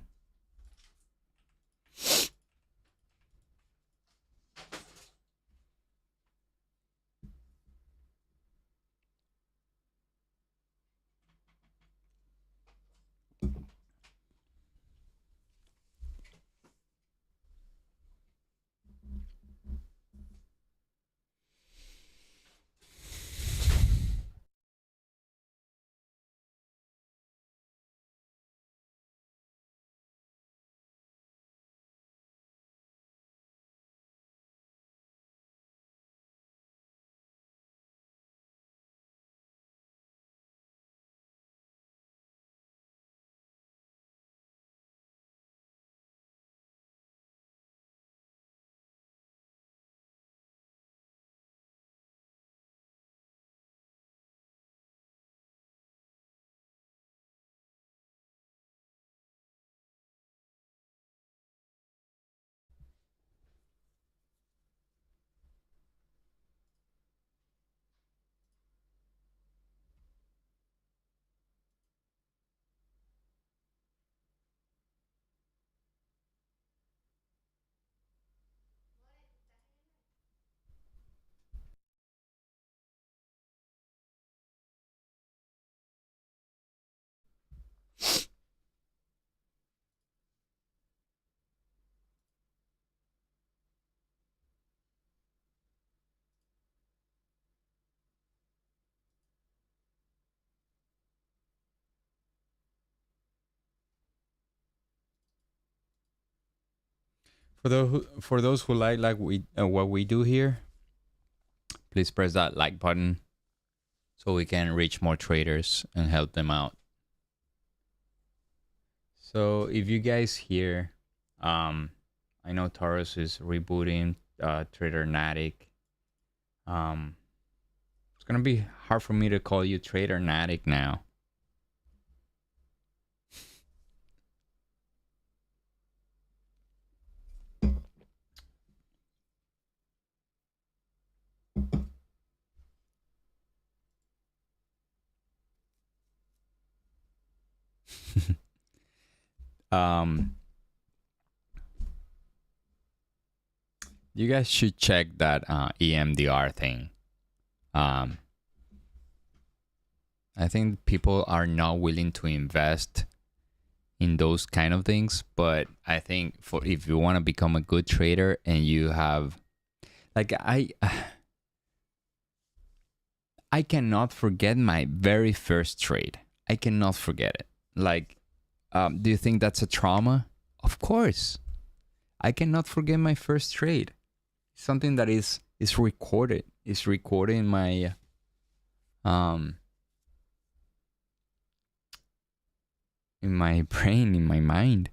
For those who like what we do here, please press that like button. so we can reach more traders and help them out. So if you guys hear, I know Taurus is rebooting Tradernatic. It's gonna be hard for me to call you Tradernatic now. You guys should check that EMDR thing. I think people are not willing to invest in those kind of things, but I think for if you want to become a good trader and you have, like, I cannot forget my very first trade. I cannot forget it. Like, do you think that's a trauma? Of course. I cannot forget my first trade. Something that is recorded. It's recorded in my brain, in my mind.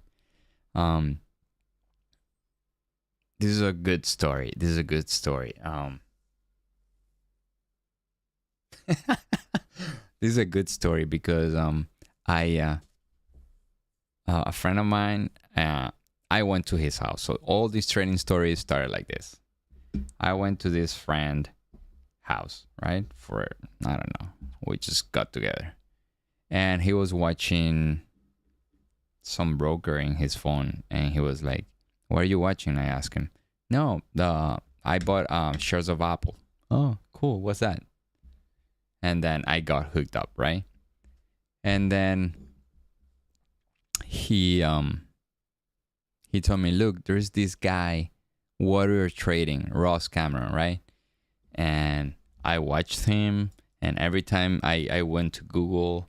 This is a good story. This is a good story because a friend of mine, I went to his house. So all these trading stories started like this. I went to this friend house, right? For, I don't know, we just got together. And he was watching some broker in his phone. And he was like, what are you watching? I asked him. No, I bought shares of Apple. Oh, cool. What's that? And then I got hooked up, right? And then he told me, look, there's this guy, Warrior Trading, Ross Cameron, right? And I watched him, and every time I went to Google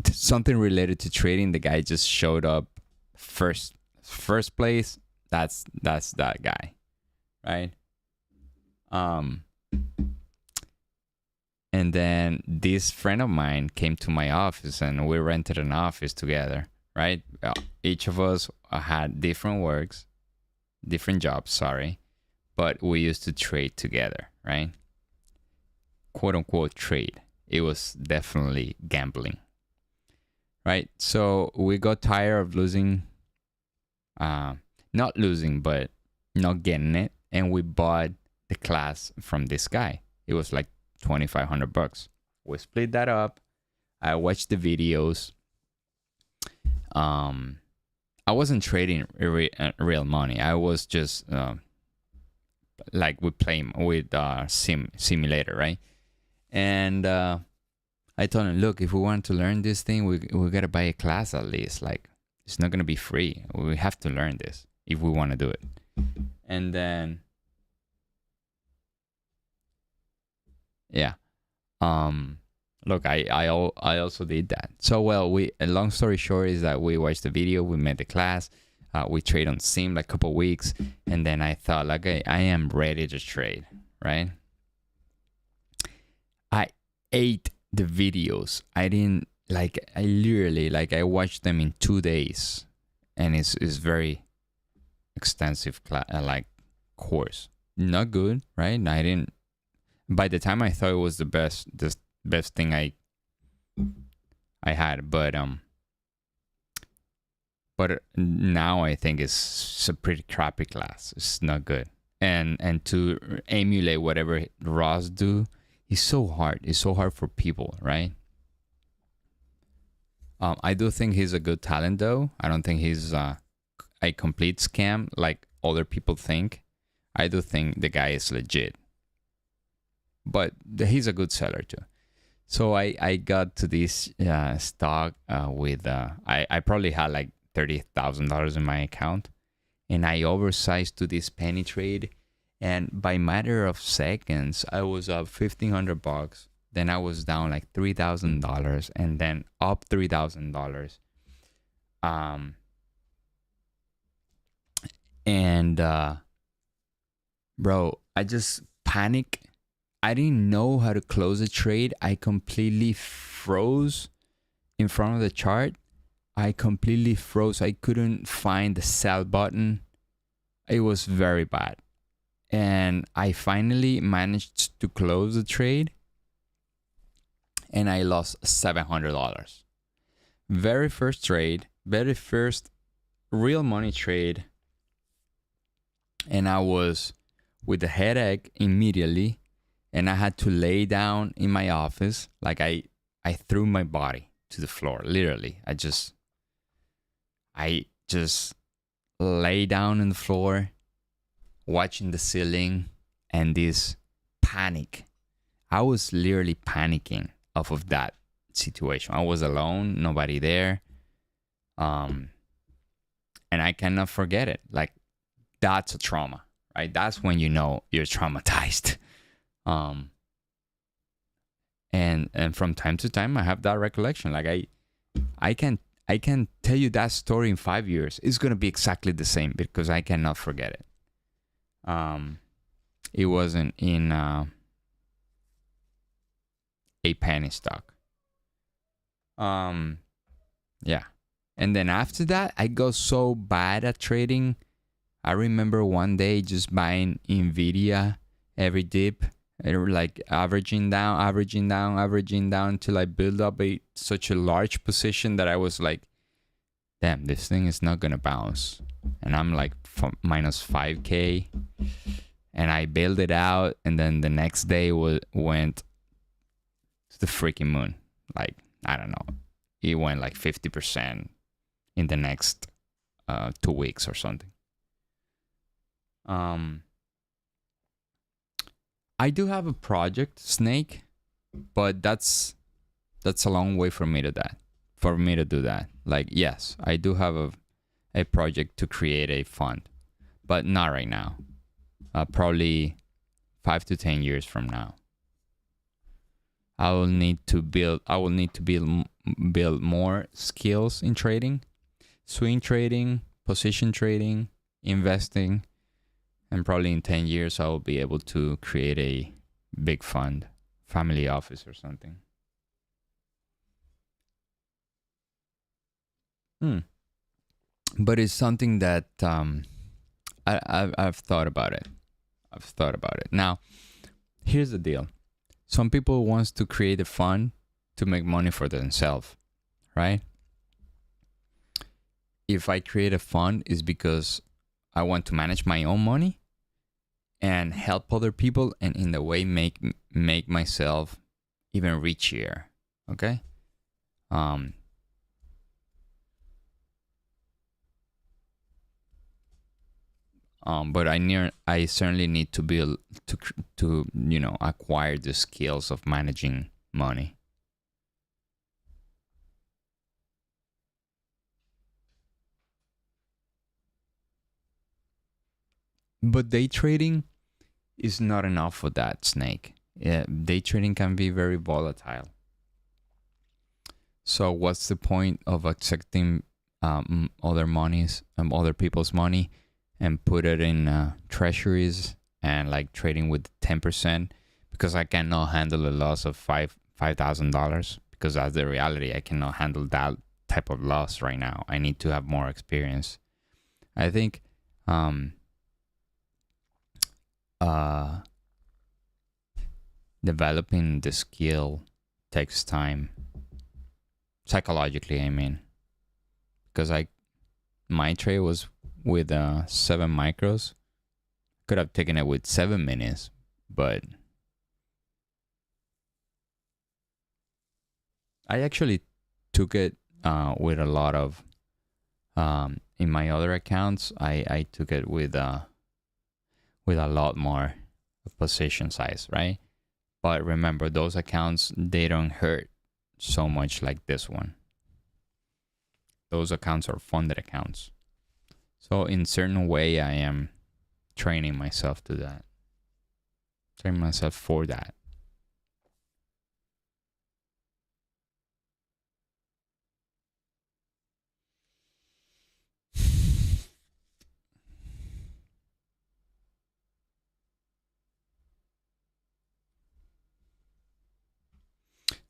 something related to trading, the guy just showed up first place. That's that guy, right? And then this friend of mine came to my office, and we rented an office together, right? Each of us had different jobs, sorry, but we used to trade together, right? Quote unquote trade. It was definitely gambling, right? So we got tired of losing, not losing, but not getting it, and we bought the class from this guy. It was like $2,500. We split that up. I watched the videos. I wasn't trading real money. I was just like we play with simulator, right? And I told him, look, if we want to learn this thing, we gotta buy a class at least. Like, it's not gonna be free. We have to learn this if we want to do it. And then, yeah, look, I also did that. So, well, a long story short is that we watched the video, we made the class, we trade on Sim like a couple weeks, and then I thought, like, I am ready to trade, right? I ate the videos. I literally, like, I watched them in 2 days, and it's very extensive course. Not good, right? I didn't. By the time I thought it was the best thing I had, but now I think it's a pretty crappy class. It's not good, and to emulate whatever Ross do is so hard. It's so hard for people, right? I do think he's a good talent, though. I don't think he's a complete scam like other people think. I do think the guy is legit, but he's a good seller too. So I got to this stock with I probably had like $30,000 in my account, and I oversized to this penny trade, and by matter of seconds I was up $1,500. Then I was down like $3,000, and then up $3,000. And bro, I just panicked. I didn't know how to close a trade. I completely froze in front of the chart. I completely froze. I couldn't find the sell button. It was very bad. And I finally managed to close the trade. And I lost $700. Very first trade, very first real money trade. And I was with a headache immediately. And I had to lay down in my office. Like I threw my body to the floor, literally. I just lay down on the floor, watching the ceiling, and this panic. I was literally panicking off of that situation. I was alone, nobody there. And I cannot forget it. Like, that's a trauma, right? That's when you know you're traumatized. And from time to time I have that recollection. Like I can tell you that story in 5 years. It's gonna be exactly the same because I cannot forget it. It wasn't in a penny stock. Yeah. And then after that, I got so bad at trading. I remember one day just buying Nvidia every dip, like averaging down until I built up such a large position that I was like, damn, this thing is not gonna bounce. And I'm like minus 5K, and I bailed it out, and then the next day went to the freaking moon. Like, I don't know, it went like 50% in the next 2 weeks or something. I do have a project, Snake, but that's a long way for me to do that. Like, yes, I do have a project to create a fund, but not right now. Probably 5 to 10 years from now. I will need to build more skills in trading, swing trading, position trading, investing, and probably in 10 years I will be able to create a big fund, family office or something. But it's something that I've thought about it. Now, here's the deal. Some people wants to create a fund to make money for themselves, right? If I create a fund, it's because I want to manage my own money and help other people, and in the way make myself even richer. Okay. But I certainly need to build to acquire the skills of managing money. But day trading is not enough for that, Snake. Yeah, day trading can be very volatile. So what's the point of accepting other people's money, and put it in treasuries and like trading with 10%, because I cannot handle a loss of $5,000, because that's the reality. I cannot handle that type of loss right now. I need to have more experience. I think developing the skill takes time. Psychologically, I mean, because my trade was with 7 micros. Could have taken it with 7 minutes, but I actually took it with a lot of in my other accounts. I took it with a lot more position size, right? But remember, those accounts, they don't hurt so much like this one. Those accounts are funded accounts. So in certain way, I am training myself to that. Training myself for that.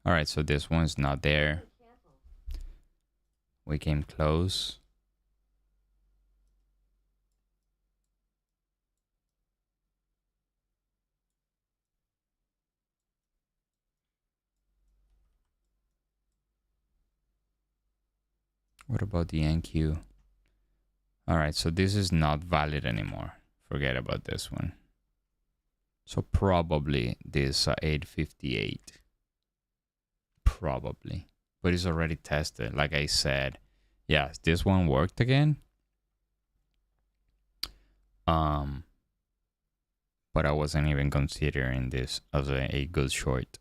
All right, so this one's not there. We came close. What about the NQ? All right, so this is not valid anymore. Forget about this one. So probably this 858. Probably. But it's already tested. Like I said, yes, this one worked again. But I wasn't even considering this as a good short.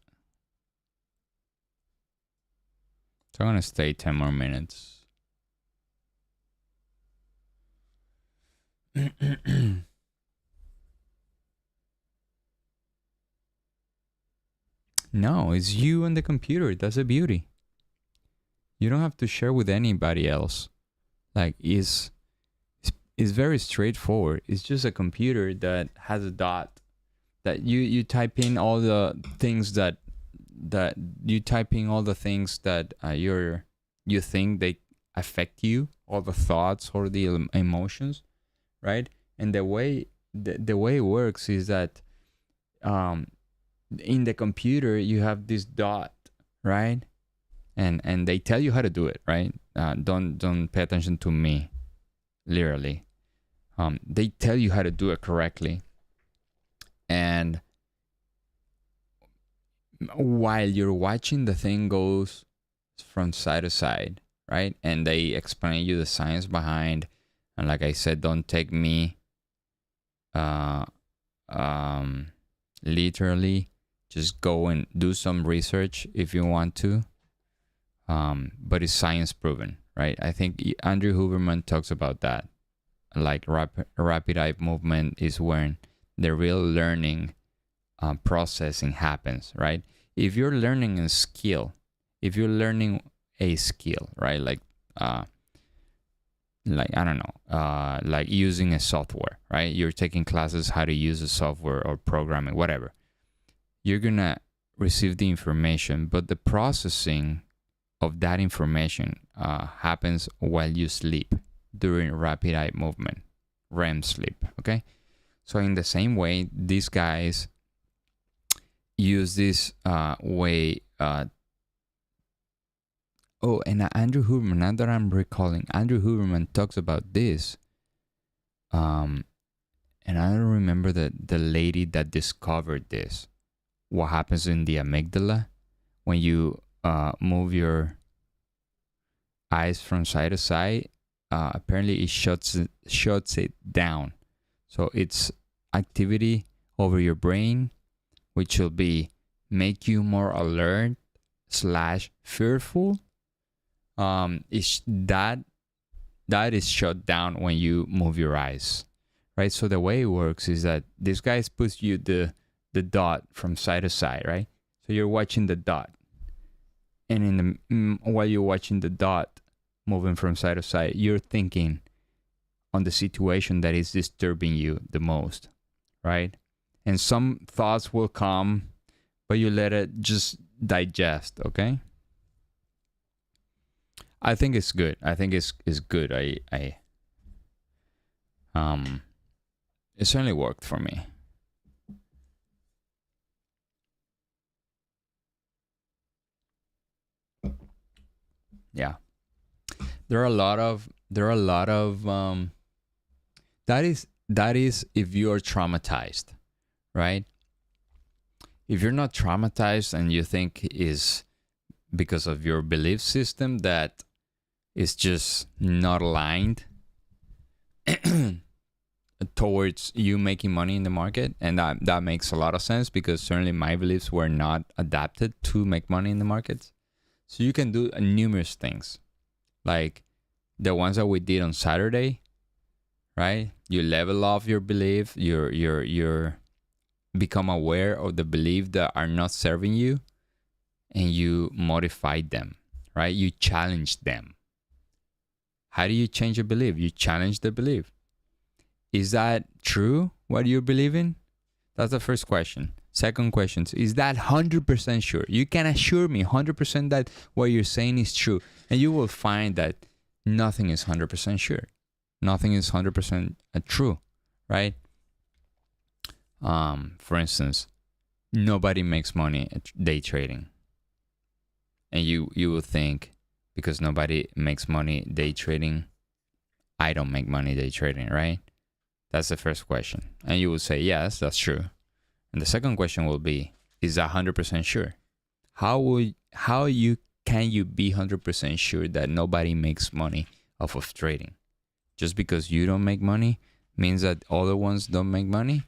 So I'm gonna stay 10 more minutes. No, it's you and the computer. That's a beauty. You don't have to share with anybody else. Like, it's very straightforward. It's just a computer that has a dot that you type in all the things that you type in all the things that you think they affect you, all the thoughts or the emotions, right? And the way it works is that in the computer you have this dot, right? And they tell you how to do it, right? Don't pay attention to me, literally. They tell you how to do it correctly. And while you're watching, the thing goes from side to side, right? And they explain you the science behind. And like I said, don't take me literally. Just go and do some research if you want to. But it's science proven, right? I think Andrew Huberman talks about that. Like rapid eye movement is when the real learning processing happens, right? If you're learning a skill, right? Like I don't know, like using a software, right? You're taking classes how to use a software or programming, whatever. You're gonna receive the information, but the processing of that information happens while you sleep during rapid eye movement, REM sleep, okay? So in the same way, these guys use this way. And Andrew Huberman, now that I'm recalling, Andrew Huberman talks about this. And I don't remember the lady that discovered this. What happens in the amygdala when you move your eyes from side to side? Apparently it shuts it down. So it's activity over your brain, which will be make you more alert / fearful. Is that is shut down when you move your eyes, right? So the way it works is that this guy puts you the dot from side to side, right? So you're watching the dot, and while you're watching the dot moving from side to side, you're thinking on the situation that is disturbing you the most, right? And some thoughts will come, but you let it just digest, okay? I think it's good. I think it's good. It certainly worked for me. Yeah. There are a lot of that is if you are traumatized, right? If you're not traumatized and you think is because of your belief system that is just not aligned towards you making money in the market, and that makes a lot of sense because certainly my beliefs were not adapted to make money in the markets. So you can do numerous things, like the ones that we did on Saturday, right? You level off your belief, you're become aware of the beliefs that are not serving you, and you modify them, right? You challenge them. How do you change a belief? You challenge the belief. Is that true, what you believe in? That's the first question. Second question, is that 100% sure? You can assure me 100% that what you're saying is true. And you will find that nothing is 100% sure. Nothing is 100% true, right? For instance, nobody makes money at day trading. And you will think, because nobody makes money day trading, I don't make money day trading, right? That's the first question. And you will say, yes, that's true. And the second question will be, is that 100% sure? Can you be 100% sure that nobody makes money off of trading? Just because you don't make money means that other ones don't make money?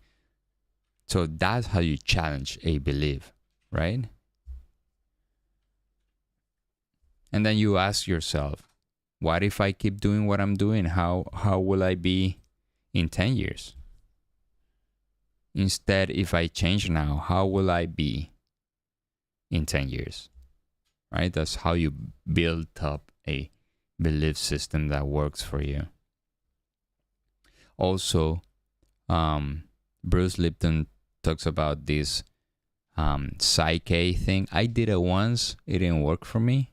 So that's how you challenge a belief, right? And then you ask yourself, what if I keep doing what I'm doing? How will I be in 10 years? Instead, if I change now, how will I be in 10 years? Right? That's how you build up a belief system that works for you. Also, Bruce Lipton talks about this Psyche thing. I did it once. It didn't work for me.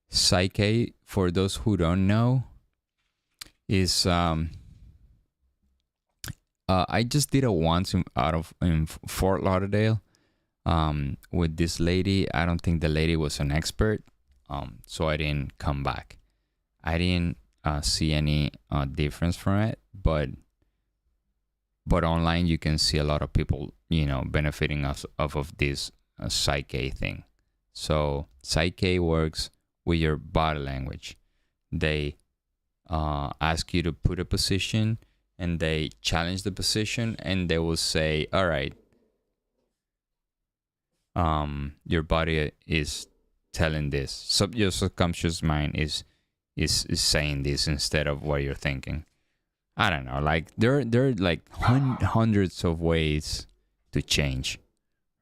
Psyche, for those who don't know, is I just did it once in Fort Lauderdale with this lady. I don't think the lady was an expert, so I didn't come back. I didn't see any difference from it, but online you can see a lot of people, benefiting off of this Psyche thing. So Psyche works with your body language. They ask you to put a position, and they challenge the position, and they will say, all right, your body is telling this. So your subconscious mind is saying this instead of what you're thinking. I don't know. Like there are like hundreds of ways to change,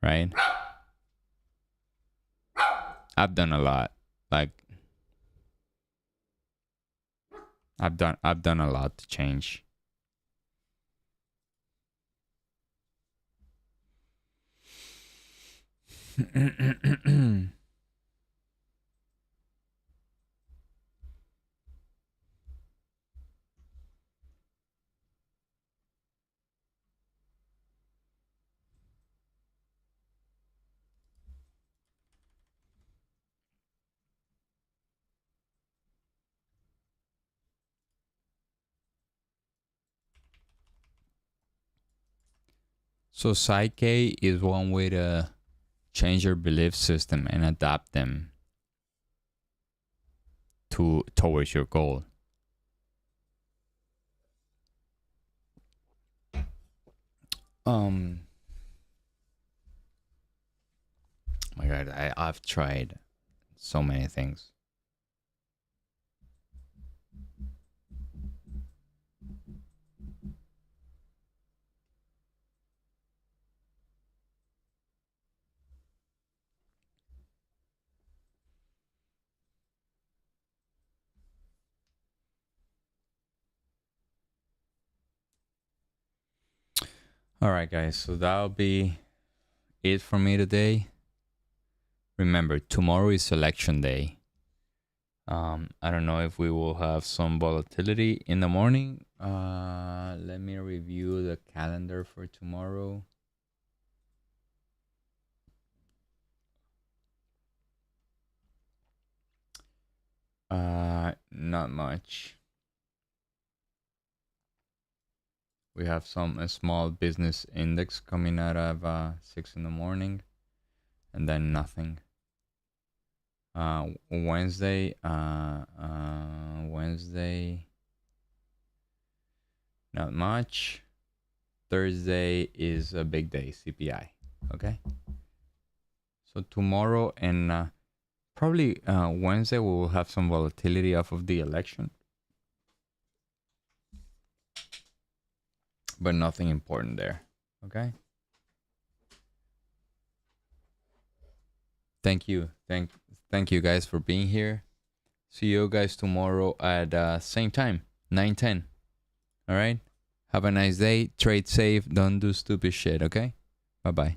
right? I've done a lot. Like I've done a lot to change. So Psyche is one way to change your belief system and adapt them towards your goal. My God, I've tried so many things. All right, guys, so that'll be it for me today. Remember, tomorrow is election day. I don't know if we will have some volatility in the morning. Let me review the calendar for tomorrow. Not much. We have a small business index coming out of 6 in the morning, and then nothing. Wednesday, not much. Thursday is a big day, CPI. Okay. So tomorrow and probably Wednesday we will have some volatility off of the election, but nothing important there. Okay. Thank you. Thank you guys for being here. See you guys tomorrow at same time, 9:10. All right. Have a nice day. Trade safe. Don't do stupid shit. Okay. Bye-bye.